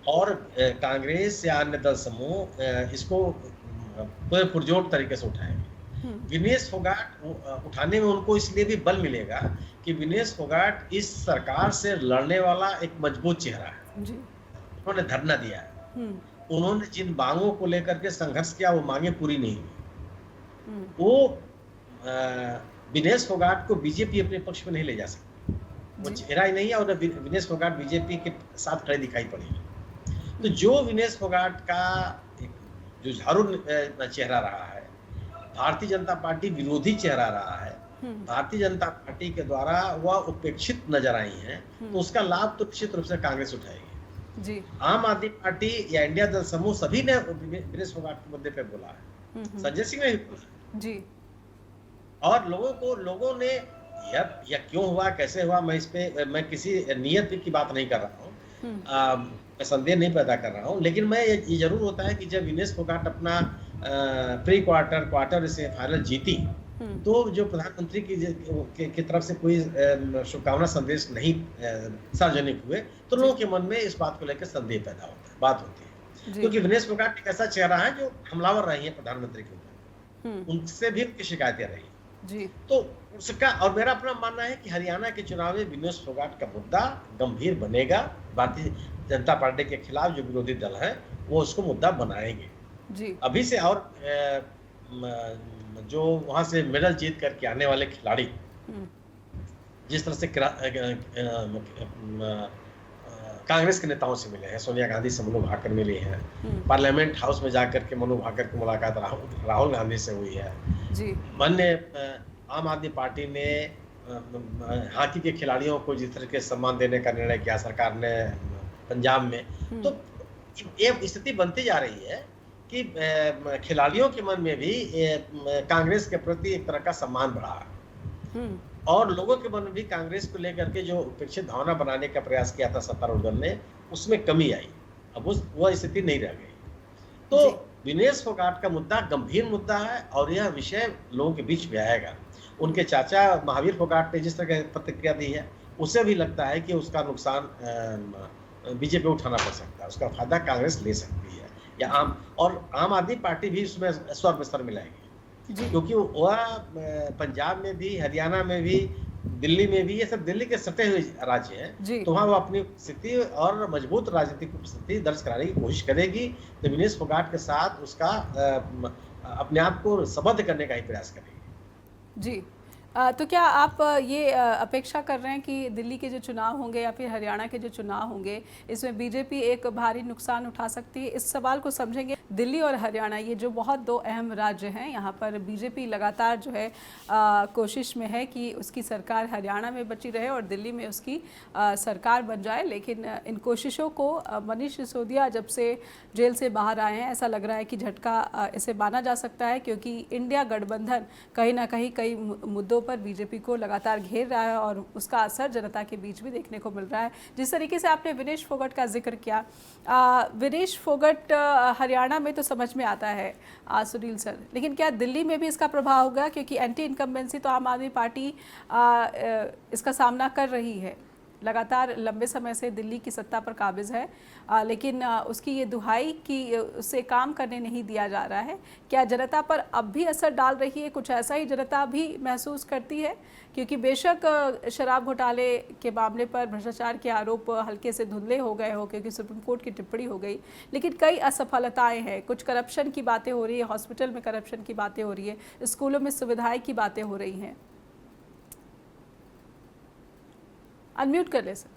और कांग्रेस या अन्य दल समूह इसको पूरे पुरजोर तरीके से उठाएंगे। विनेश फोगाट उठाने में उनको इसलिए भी बल मिलेगा कि विनेश फोगाट इस सरकार से लड़ने वाला एक मजबूत चेहरा है जी। उन्होंने धरना दिया है, उन्होंने जिन मांगों को लेकर के संघर्ष किया वो मांगे पूरी नहीं हुई। वो विनेश फोगाट को बीजेपी अपने पक्ष में नहीं ले जा सकती, वो चेहरा ही नहीं है और विनेश फोगाट बीजेपी के साथ खड़े दिखाई पड़ेगी। तो जो विनेश फोगाट का जो झाड़ू चेहरा रहा है, भारतीय जनता पार्टी विरोधी चेहरा रहा है, भारतीय जनता पार्टी के द्वारा वह उपेक्षित नजर आई है, तो उसका लाभ तो निश्चित रूप से कांग्रेस उठाएगी जी। आम आदमी पार्टी या इंडिया दल समूह सभी ने विनेश फोगाट के मुद्दे पे बोला है, संजय सिंह ने भी बोला जी। और लोगों ने या क्यों हुआ, कैसे हुआ, मैं किसी नियत की बात नहीं कर रहा हूँ, मैं संदेह नहीं पैदा कर रहा हूँ, लेकिन मैं ये जरूर होता है कि जब विनेश फोगाट अपना प्री क्वार्टर से फाइनल जीती, तो जो प्रधानमंत्री की तरफ से कोई शुभकामना संदेश नहीं सार्वजनिक हुए, तो लोगों के मन में इस बात को लेकर संदेह पैदा होता है, बात होती है, क्योंकि विनेश फोगाट एक ऐसा चेहरा है जो हमलावर रही है प्रधानमंत्री के ऊपर, उनसे भी उनकी शिकायतें रही जी। तो उसका, और मेरा अपना मानना है कि हरियाणा के चुनाव में विनेश फोगाट का मुद्दा गंभीर बनेगा। भारतीय जनता पार्टी के खिलाफ जो विरोधी दल है वो उसको मुद्दा बनाएंगे जी। अभी से, और जो वहां से मेडल जीत करके आने वाले खिलाड़ी जिस तरह से कांग्रेस के नेताओं से मिले हैं, सोनिया गांधी से मनु भाकर मिले हैं, पार्लियामेंट हाउस में जाकर के मनु भाकर की मुलाकात राहुल गांधी से हुई है जी। आम आदमी पार्टी ने हॉकी के खिलाड़ियों को जिस तरह के सम्मान देने का निर्णय किया सरकार ने पंजाब में, तो ये स्थिति बनती जा रही है कि खिलाड़ियों के मन में भी कांग्रेस के प्रति एक तरह का सम्मान बढ़ा है। और लोगों के मन में भी कांग्रेस को लेकर के जो उपेक्षित भावना बनाने का प्रयास किया था सत्तारूढ़ दल ने, उसमें कमी आई। अब वह स्थिति नहीं रह गई। तो जी विनेश फोगाट का मुद्दा गंभीर मुद्दा है और यह विषय लोगों के बीच में आएगा। उनके चाचा महावीर फोगाट ने जिस तरह की प्रतिक्रिया दी है, उसे भी लगता है कि उसका नुकसान बीजेपी उठाना पड़ सकता है, उसका फायदा कांग्रेस ले सकती है, या आम आदमी पार्टी भी उसमें स्वर में स्वर मिलाएगी। जी क्योंकि वह पंजाब में भी, हरियाणा में भी, दिल्ली में भी, ये सब दिल्ली के सटे हुए राज्य जी हैं, तो वहाँ वो अपनी स्थिति और मजबूत राजनीतिक स्थिति दर्ज कराने की कोशिश करेगी। तो विनेश फोगाट के साथ उसका अपने आप को संबद्ध करने का ही प्रयास करेगी। जी तो क्या आप ये अपेक्षा कर रहे हैं कि दिल्ली के जो चुनाव होंगे या फिर हरियाणा के जो चुनाव होंगे, इसमें बीजेपी एक भारी नुकसान उठा सकती है? इस सवाल को समझेंगे। दिल्ली और हरियाणा ये जो बहुत दो अहम राज्य हैं, यहाँ पर बीजेपी लगातार जो है कोशिश में है कि उसकी सरकार हरियाणा में बची रहे और दिल्ली में उसकी सरकार बन जाए। लेकिन इन कोशिशों को मनीष सिसोदिया जब से जेल से बाहर आए हैं, ऐसा लग रहा है कि झटका इसे माना जा सकता है, क्योंकि इंडिया गठबंधन कहीं ना कहीं कई मुद्दों पर बीजेपी को लगातार घेर रहा है और उसका असर जनता के बीच भी देखने को मिल रहा है। जिस तरीके से आपने विनेश फोगाट का जिक्र किया, विनेश फोगाट हरियाणा में तो समझ में आता है सुनील सर, लेकिन क्या दिल्ली में भी इसका प्रभाव होगा? क्योंकि एंटी इनकम्बेंसी तो आम आदमी पार्टी इसका सामना कर रही है, लगातार लंबे समय से दिल्ली की सत्ता पर काबिज है, लेकिन उसकी ये दुहाई कि उसे काम करने नहीं दिया जा रहा है। क्या जनता पर अब भी असर डाल रही है? कुछ ऐसा ही जनता भी महसूस करती है? क्योंकि बेशक शराब घोटाले के मामले पर भ्रष्टाचार के आरोप हल्के से धुंधले हो गए हो क्योंकि सुप्रीम कोर्ट की टिप्पणी हो गई, लेकिन कई असफलताएं हैं। कुछ करप्शन की बातें हो रही है, हॉस्पिटल में करप्शन की बातें हो रही है, स्कूलों में सुविधाएं की बातें हो रही हैं। अनम्यूट कर ले सर।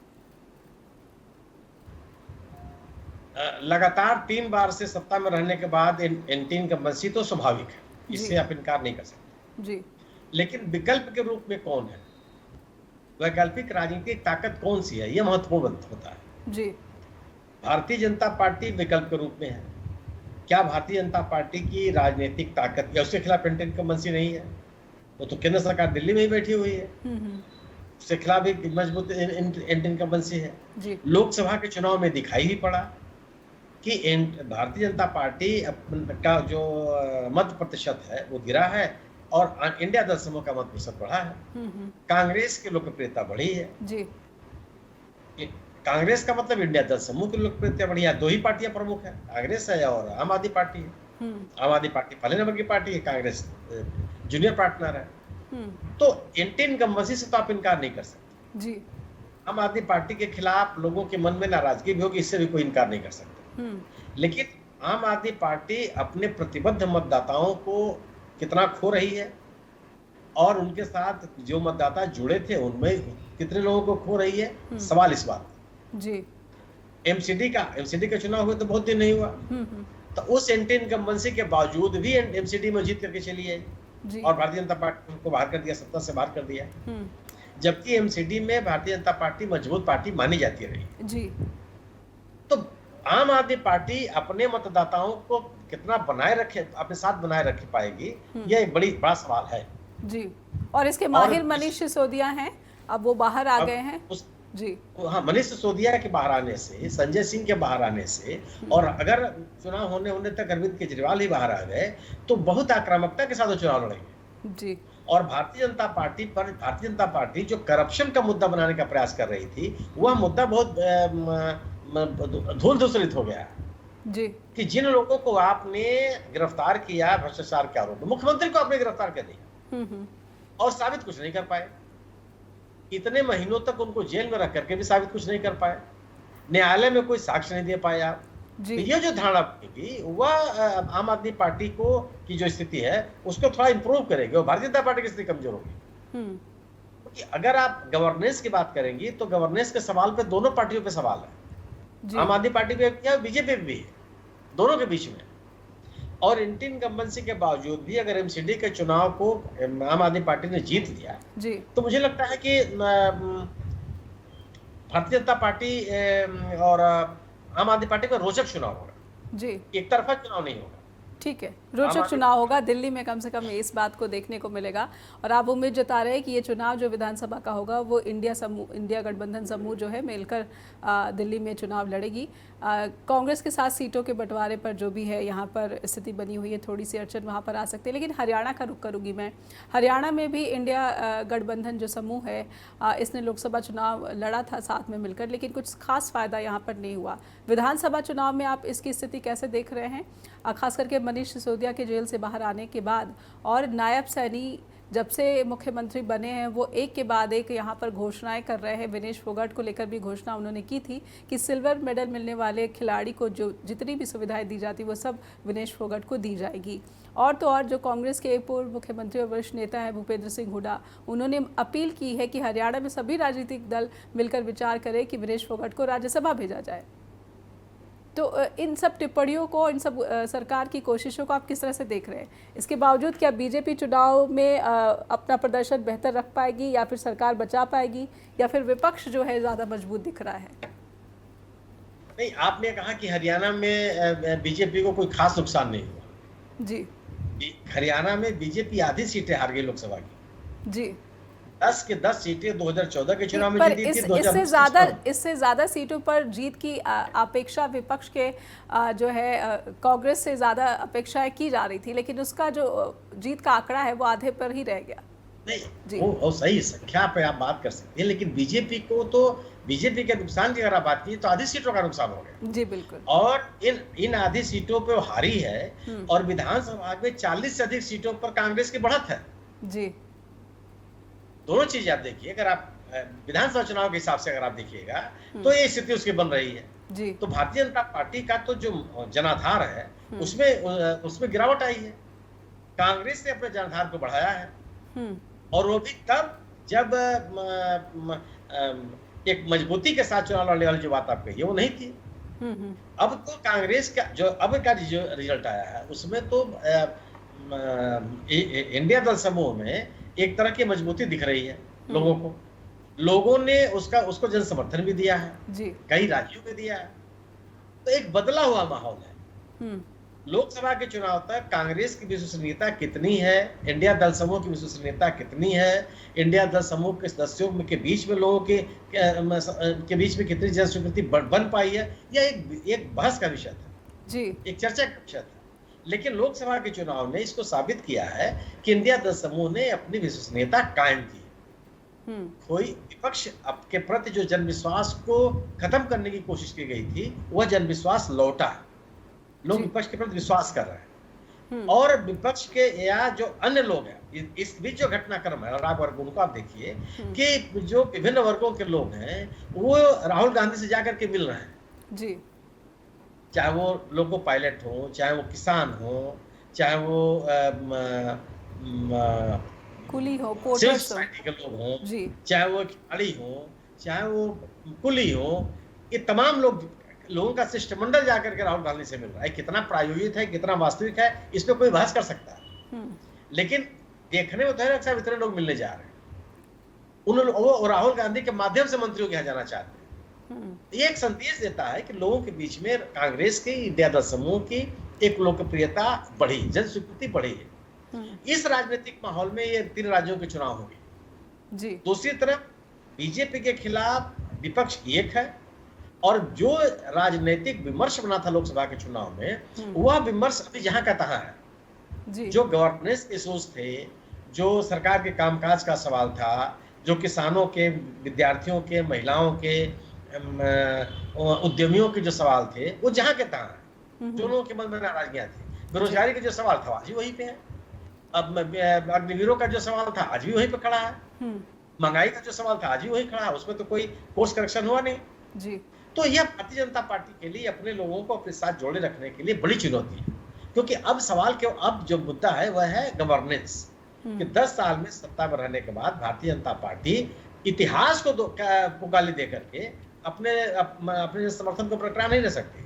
लगातार 3 बार से सत्ता में रहने के बाद एंटी इनकम्बेंसी तो स्वाभाविक है, इससे आप इनकार नहीं कर सकते जी। लेकिन विकल्प के रूप में कौन है, वैकल्पिक राजनीतिक ताकत कौन सी है, यह महत्वपूर्ण होता है जी। भारतीय जनता पार्टी विकल्प के रूप में है। क्या भारतीय जनता पार्टी की राजनीतिक ताकत या उसके खिलाफ एंटी इनकम्बेंसी नहीं है? वो तो केंद्र सरकार दिल्ली में ही बैठी हुई है, उसके खिलाफ एक मजबूत एंटी इनकम्बेंसी है जी। लोकसभा के चुनाव में दिखाई भी पड़ा कि भारतीय जनता पार्टी का जो मत प्रतिशत है वो गिरा है और इंडिया दल समूह का मत प्रतिशत बढ़ा है। कांग्रेस की लोकप्रियता बढ़ी है जी। कांग्रेस का मतलब इंडिया दल समूह की लोकप्रियता बढ़ी है। 2 ही पार्टियां प्रमुख है, कांग्रेस है और आम आदमी पार्टी है। आम आदमी पार्टी पहले नंबर की पार्टी है, कांग्रेस जूनियर पार्टनर है। तो एंटी इनकम्बेंसी से तो आप इनकार नहीं कर सकते जी। आम आदमी पार्टी के खिलाफ लोगों के मन में नाराजगी भी होगी, इससे भी कोई इनकार नहीं कर सकते। लेकिन आम आदमी पार्टी अपने प्रतिबद्ध मतदाताओं को कितना खो रही है और उनके साथ जो मतदाता जुड़े थे उनमें कितने लोगों को खो रही है, सवाल इस बात जी। एमसीडी का चुनाव हुआ तो बहुत दिन नहीं हुआ, तो उस एंटी इनकम्बेंसी के बावजूद भी एमसीडी में जीत करके चली है और भारतीय जनता पार्टी को बाहर कर दिया, सत्ता से बाहर कर दिया। जबकि एमसीडी में भारतीय जनता पार्टी मजबूत पार्टी मानी जाती रही जी। तो आम आदमी पार्टी अपने मतदाताओं को कितना बनाए रखे, अपने साथ बनाए रख पाएगी, यह एक बड़ा सवाल है जी। और इसके माहिर मनीष सिसोदिया हैं, अब वो बाहर आ गए हैं जी। हाँ, मनीष सिसोदिया के बाहर आने से, संजय सिंह के बाहर आने से और अगर चुनाव होने तक अरविंद केजरीवाल ही बाहर आ गए तो बहुत आक्रामकता के साथ वो चुनाव लड़ेंगे जी। और भारतीय जनता पार्टी जो करप्शन का मुद्दा बनाने का प्रयास कर रही थी, वह मुद्दा बहुत धूल धूसरित हो गया जी। कि जिन लोगों को आपने गिरफ्तार किया भ्रष्टाचार के आरोप में, मुख्यमंत्री को आपने गिरफ्तार कर दिया और साबित कुछ नहीं कर पाए। इतने महीनों तक उनको जेल में रख करके भी साबित कुछ नहीं कर पाए, न्यायालय में कोई साक्ष्य नहीं दे पाया आप। तो ये जो धारणा बनेगी वह आम आदमी पार्टी को की जो स्थिति है उसको थोड़ा इंप्रूव करेगी और भारतीय जनता पार्टी की स्थिति कमजोर होगी। क्योंकि अगर आप गवर्नेंस की बात करेंगी तो गवर्नेंस के सवाल पे दोनों पार्टियों पे सवाल है, आम आदमी पार्टी पे या बीजेपी भी है, दोनों के बीच में। और एंटी इनकम्बेंसी के बावजूद भी अगर एमसीडी के चुनाव को आम आदमी पार्टी ने जीत लिया जी, तो मुझे लगता है कि भारतीय जनता पार्टी और आम आदमी पार्टी का रोचक चुनाव होगा जी, एक तरफा चुनाव नहीं होगा। ठीक है, रोचक चुनाव होगा दिल्ली में, कम से कम इस बात को देखने को मिलेगा। और आप उम्मीद जता रहे हैं कि ये चुनाव जो विधानसभा का होगा वो इंडिया गठबंधन समूह जो है मिलकर दिल्ली में चुनाव लड़ेगी। कांग्रेस के साथ सीटों के बंटवारे पर जो भी है यहाँ पर स्थिति बनी हुई है, थोड़ी सी अड़चन वहाँ पर आ सकती है। लेकिन हरियाणा का रुख करूँगी मैं। हरियाणा में भी इंडिया गठबंधन जो समूह है इसने लोकसभा चुनाव लड़ा था साथ में मिलकर, लेकिन कुछ खास फायदा यहाँ पर नहीं हुआ। विधानसभा चुनाव में आप इसकी स्थिति कैसे देख रहे हैं, खास करके मनीष सिसोदिया के जेल से बाहर आने के बाद, और नायब सैनी जब से मुख्यमंत्री बने हैं वो एक के बाद एक यहाँ पर घोषणाएं कर रहे हैं। विनेश फोगाट को लेकर भी घोषणा उन्होंने की थी कि सिल्वर मेडल मिलने वाले खिलाड़ी को जो जितनी भी सुविधाएं दी जाती वो सब विनेश फोगाट को दी जाएगी। और तो और जो कांग्रेस के पूर्व मुख्यमंत्री और वरिष्ठ नेता हैं भूपेंद्र सिंह हुड्डा, उन्होंने अपील की है कि हरियाणा में सभी राजनीतिक दल मिलकर विचार करें कि विनेश फोगाट को राज्यसभा भेजा जाए। तो इन सब टिप्पणियों को, इन सब सरकार की कोशिशों को आप किस तरह से देख रहे हैं? इसके बावजूद क्या बीजेपी चुनाव में अपना प्रदर्शन बेहतर रख पाएगी, या फिर सरकार बचा पाएगी, या फिर विपक्ष जो है ज़्यादा मजबूत दिख रहा है? नहीं, आपने कहा कि हरियाणा में बीजेपी को कोई खास नुकसान नहीं हुआ। जी, हरियाणा में बीजेपी आधी सीटें हार गई लोकसभा की। जी, 10 के 10 सीटें 2014 के चुनाव में पर जीती थी। इससे ज़्यादा सीटों पर जीत की अपेक्षा विपक्ष के जो है कांग्रेस से ज़्यादा अपेक्षाएं की जा रही थी, लेकिन उसका जो जीत का आंकड़ा है वो आधे पर ही रह गया। नहीं, वो सही संख्या पे आप बात कर सकते हैं, लेकिन बीजेपी के नुकसान की अगर आप बात कीजिए तो आधी सीटों का नुकसान हो गया। जी बिल्कुल। और इन आधी सीटों पे हारी है, और विधानसभा में 40 से अधिक सीटों पर कांग्रेस की बढ़त है। जी, दोनों चीज आप देखिए, अगर आप विधानसभा चुनाव के हिसाब से अगर आप देखिएगा तो ये स्थिति उसकी बन रही है। जी, तो भारतीय जनता पार्टी का तो जो जनाधार है उसमें गिरावट आई है। कांग्रेस ने अपने जनाधार को बढ़ाया है, और वो भी तब जब एक मजबूती के साथ चुनाव लड़ने वाली जो बात आप कही वो नहीं थी। अब तो कांग्रेस का जो रिजल्ट आया है उसमें तो इंडिया दल समूह में एक तरह की मजबूती दिख रही है लोगों को। लोगों ने उसको जन समर्थन भी दिया है जी, कई राज्यों में दिया है। तो एक बदला हुआ माहौल है। लोकसभा के चुनाव तक कांग्रेस की विश्वसनीयता कितनी है, इंडिया दल समूह की विश्वसनीयता कितनी है, इंडिया दल समूह के सदस्यों के बीच में लोगों के बीच में कितनी जन स्वीकृति बन पाई है, यह एक बहस का विषय था जी, एक चर्चा का विषय था। लेकिन लोकसभा के चुनाव ने इसको साबित किया है कि इंडिया दल समूह ने अपनी विश्वसनीयता कायम की। कोई विपक्ष के प्रति जो जनविश्वास को खत्म करने की कोशिश की गई थी वह जनविश्वास लौटा। लोग विपक्ष के प्रति विश्वास कर रहे हैं, और विपक्ष के या जो अन्य लोग हैं, इस बीच जो घटनाक्रम है अलग वर्गों को आप देखिए कि जो विभिन्न वर्गों के लोग हैं वो राहुल गांधी से जाकर के मिल रहे हैं जी, चाहे वो लोको पायलट हो, चाहे वो किसान हो, चाहे वो कुली हो, पोर्टर्स के लोग हो जी, चाहे वो खिलाड़ी हो, चाहे वो कुली हो, ये तमाम लोगों का शिष्टमंडल जाकर के राहुल गांधी से मिल रहा है। कितना प्रायोगिक है, कितना वास्तविक है, इस पे कोई बहस कर सकता है। लेकिन देखने में तो है अक्सर इतने लोग मिलने जा रहे हैं, वो राहुल गांधी के माध्यम से मंत्रियों के यहाँ जाना चाहते हैं। ये एक संदेश देता है कि लोगों के बीच में कांग्रेस की, इंडिया दल समूह की एक लोकप्रियता बढ़ी, जन स्वीकृति बढ़ी है। इस राजनीतिक माहौल में ये 3 राज्यों के चुनाव होंगे जी। दूसरी तरफ बीजेपी के खिलाफ विपक्ष एक है, और जो राजनीतिक विमर्श बना था लोकसभा के चुनाव में वह विमर्श अभी जहां का तहां है जी। जो गवर्नेंस इश्यूज थे, जो सरकार के कामकाज का सवाल था, जो किसानों के, विद्यार्थियों के, महिलाओं के, उद्यमियों के जो सवाल थे वो जहां के तहां है। जो लोगों के मन में नाराजगियां थी, बेरोजगारी के जो सवाल था आज भी वहीं पे है, अब अग्निवीरों का जो सवाल था आज भी वहीं पे खड़ा है, महंगाई का जो सवाल था आज भी वहीं खड़ा है, उसमें तो कोई कोर्स करेक्शन हुआ नहीं जी। तो यह भारतीय जनता पार्टी के लिए अपने लोगों को अपने साथ जोड़े रखने के लिए बड़ी चुनौती है, क्योंकि अब जो मुद्दा है वह है गवर्नेंस कि 10 साल में सत्ता में रहने के बाद भारतीय जनता पार्टी इतिहास को गाली दे करके अपने समर्थन को बरकरार नहीं रह सकती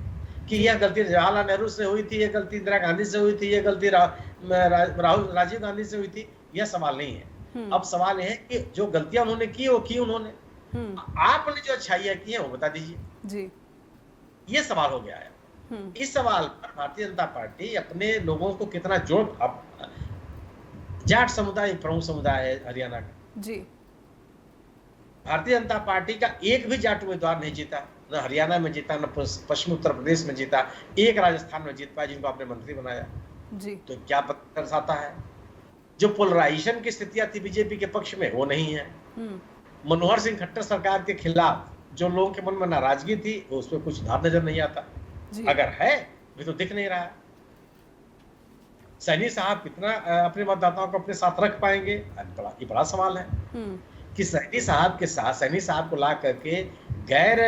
कि यह गलती जवाहरलाल नेहरू से हुई थी, यह गलती इंदिरा गांधी से हुई थी, यह गलती राजीव गांधी से हुई थी। यह सवाल नहीं है। अब सवाल यह है कि जो गलतियां उन्होंने की वो की उन्होंने, आपने जो अच्छाइयां की है वो बता दीजिए जी, ये सवाल हो गया है। इस सवाल पर भारतीय जनता पार्टी अपने लोगों को कितना जोड़, अब जाट समुदाय प्रमुख समुदाय है हरियाणा का। जी। भारतीय जनता पार्टी का एक भी जाट उम्मीदवार नहीं जीता, न हरियाणा में जीता, न पश्चिमी उत्तर प्रदेश में जीता, एक राजस्थान में जीत पाया जिनको आपने मंत्री बनाया। जी। तो क्या दर्शाता है? जो पोलराइजेशन की स्थितियां थी बीजेपी के पक्ष में वो नहीं है। मनोहर सिंह खट्टर सरकार के खिलाफ जो लोगों के मन में नाराजगी थी उसमें कुछ सुधार नजर नहीं आता। अगर है भी तो दिख नहीं रहा है। सैनी साहब कितना अपने मतदाताओं को अपने साथ रख पाएंगे, ये बड़ा सवाल है कि सैनी साहब के साथ, सैनी साहब को ला करके गैर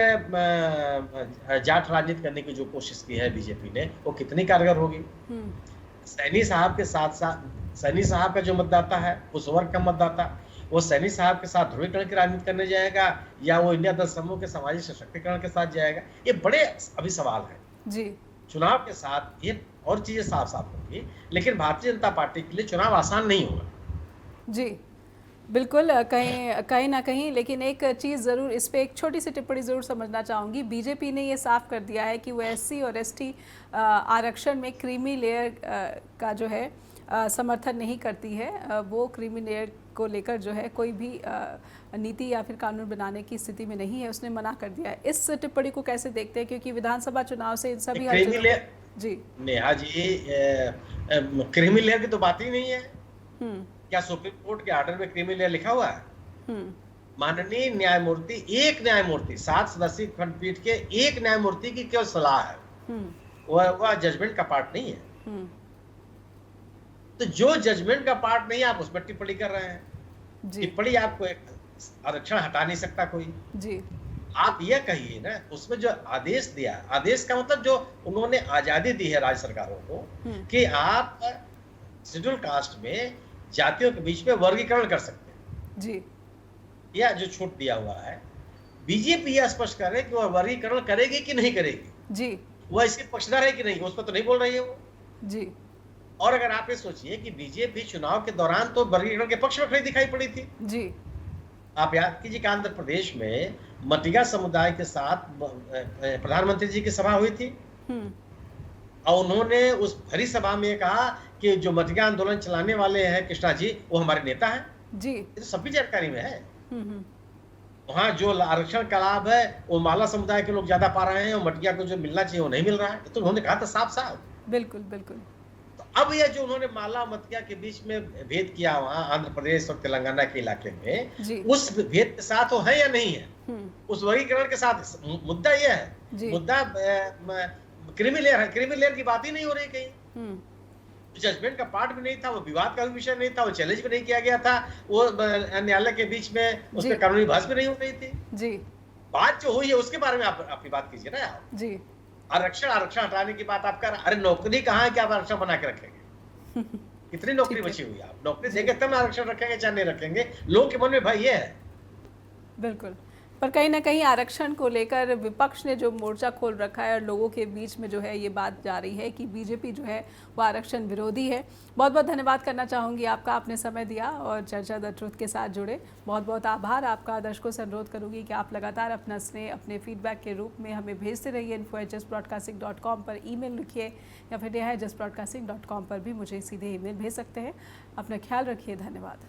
जाट राजनीति करने की जो कोशिश की है बीजेपी ने, वो कितनी कारगर होगी। सैनी साहब के साथ साथ सैनी साहब का जो मतदाता है, उस वर्ग का मतदाता, वो सैनी साहब के साथ ध्रुवीकरण की राजनीति करने जाएगा या वो इंडिया दल समूह के सामाजिक सशक्तिकरण के साथ जाएगा, ये बड़े अभी सवाल है जी। चुनाव के साथ ये और चीजें साफ साफ होंगी, लेकिन भारतीय जनता पार्टी के लिए चुनाव आसान नहीं होगा। जी बिल्कुल, कहीं ना कहीं, लेकिन एक चीज़ ज़रूर इस पे एक छोटी सी टिप्पणी ज़रूर समझना चाहूँगी। बीजेपी ने ये साफ कर दिया है कि वो एससी और एसटी आरक्षण में क्रीमी लेयर का जो है समर्थन नहीं करती है। वो क्रीमी लेयर को लेकर जो है कोई भी नीति या फिर कानून बनाने की स्थिति में नहीं है, उसने मना कर दिया है। इस टिप्पणी को कैसे देखते हैं, क्योंकि विधानसभा चुनाव से इन सभी जी नेहा जी, क्रीमी लेयर की तो बात ही नहीं है। क्या सुप्रीम कोर्ट के ऑर्डर में क्रीमी लेयर लिखा हुआ है? माननीय न्यायमूर्ति, एक न्यायमूर्ति, 7 सदस्यीय खंडपीठ के एक न्यायमूर्ति की केवल सलाह है, वह जजमेंट का पार्ट नहीं है। तो जो जजमेंट का पार्ट नहीं है आप उस पर टिप्पणी कर रहे हैं। टिप्पणी आपको एक आरक्षण हटा नहीं सकता कोई जी। आप यह कहिए ना, उसमें जो आदेश दिया, आदेश का मतलब जो उन्होंने आजादी दी है राज्य सरकारों को कि आप शेड्यूल कास्ट में जातियों के बीच में वर्गीकरण कर सकते हैं जी। यह जो छूट दिया हुआ है, बीजेपी यह स्पष्ट कर रहे कि वह वर्गीकरण करेगी कि नहीं करेगी जी। वह इसके पक्षधर है कि नहीं, उस पर तो नहीं बोल रही है वो जी। और अगर आप ये सोचिए कि बीजेपी चुनाव के दौरान तो वर्गीकरण के पक्ष में खड़ी दिखाई पड़ी थी जी। आप याद कीजिए कि आंध्र प्रदेश में मटिगा समुदाय के साथ प्रधानमंत्री जी की सभा हुई थी और उन्होंने उस भरी सभा में कहा कि जो मटिगा आंदोलन चलाने वाले हैं कृष्णा जी, वो हमारे नेता हैं जी। ये तो सभी जानकारी में है। वहाँ जो आरक्षण का लाभ है वो माला समुदाय के लोग ज्यादा पा रहे हैं और मटिगा को जो मिलना चाहिए वो नहीं मिल रहा है, तो उन्होंने कहा था साफ साफ। बिल्कुल बिल्कुल। अब यह जो उन्होंने माला मतिया के बीच में भेद किया वहां आंध्र प्रदेश और तेलंगाना के इलाके में, उस भेद के साथ वो है या नहीं है, उस वर्गीकरण के साथ मुद्दा यह है, मुद्दा क्रीमी लेयर है। क्रीमी लेयर की बात ही नहीं हो रही कहीं, जजमेंट का पार्ट भी नहीं था, वो विवाद का भी विषय नहीं था, वो चैलेंज भी नहीं किया गया था, वो न्यायालय के बीच में उस पर कानूनी बहस भी नहीं हो रही थी जी। बात जो हुई है उसके बारे में आप अपनी बात कीजिए ना आप जी। आरक्षण हटाने की बात आप कर, अरे नौकरी कहाँ है कि आप आरक्षण बना के रखेंगे? कितनी नौकरी बची हुई है? आप नौकरी देंगे तब आरक्षण रखेंगे चाहे नहीं रखेंगे, लोगों के मन में भाई ये है। बिल्कुल, पर कहीं ना कहीं आरक्षण को लेकर विपक्ष ने जो मोर्चा खोल रखा है और लोगों के बीच में जो है ये बात जा रही है कि बीजेपी जो है वो आरक्षण विरोधी है। बहुत बहुत धन्यवाद करना चाहूँगी आपका, आपने समय दिया और चर्चा द ट्रुथ के साथ जुड़े। बहुत बहुत आभार आपका। दर्शकों से अनुरोध करूँगी कि आप लगातार अपना स्नेह अपने फीडबैक के रूप में हमें भेजते रहिए। info@justbroadcasting.com पर ईमेल लिखिए या फिर justbroadcasting.com पर भी मुझे सीधे ईमेल भेज सकते हैं। अपना ख्याल रखिए। धन्यवाद।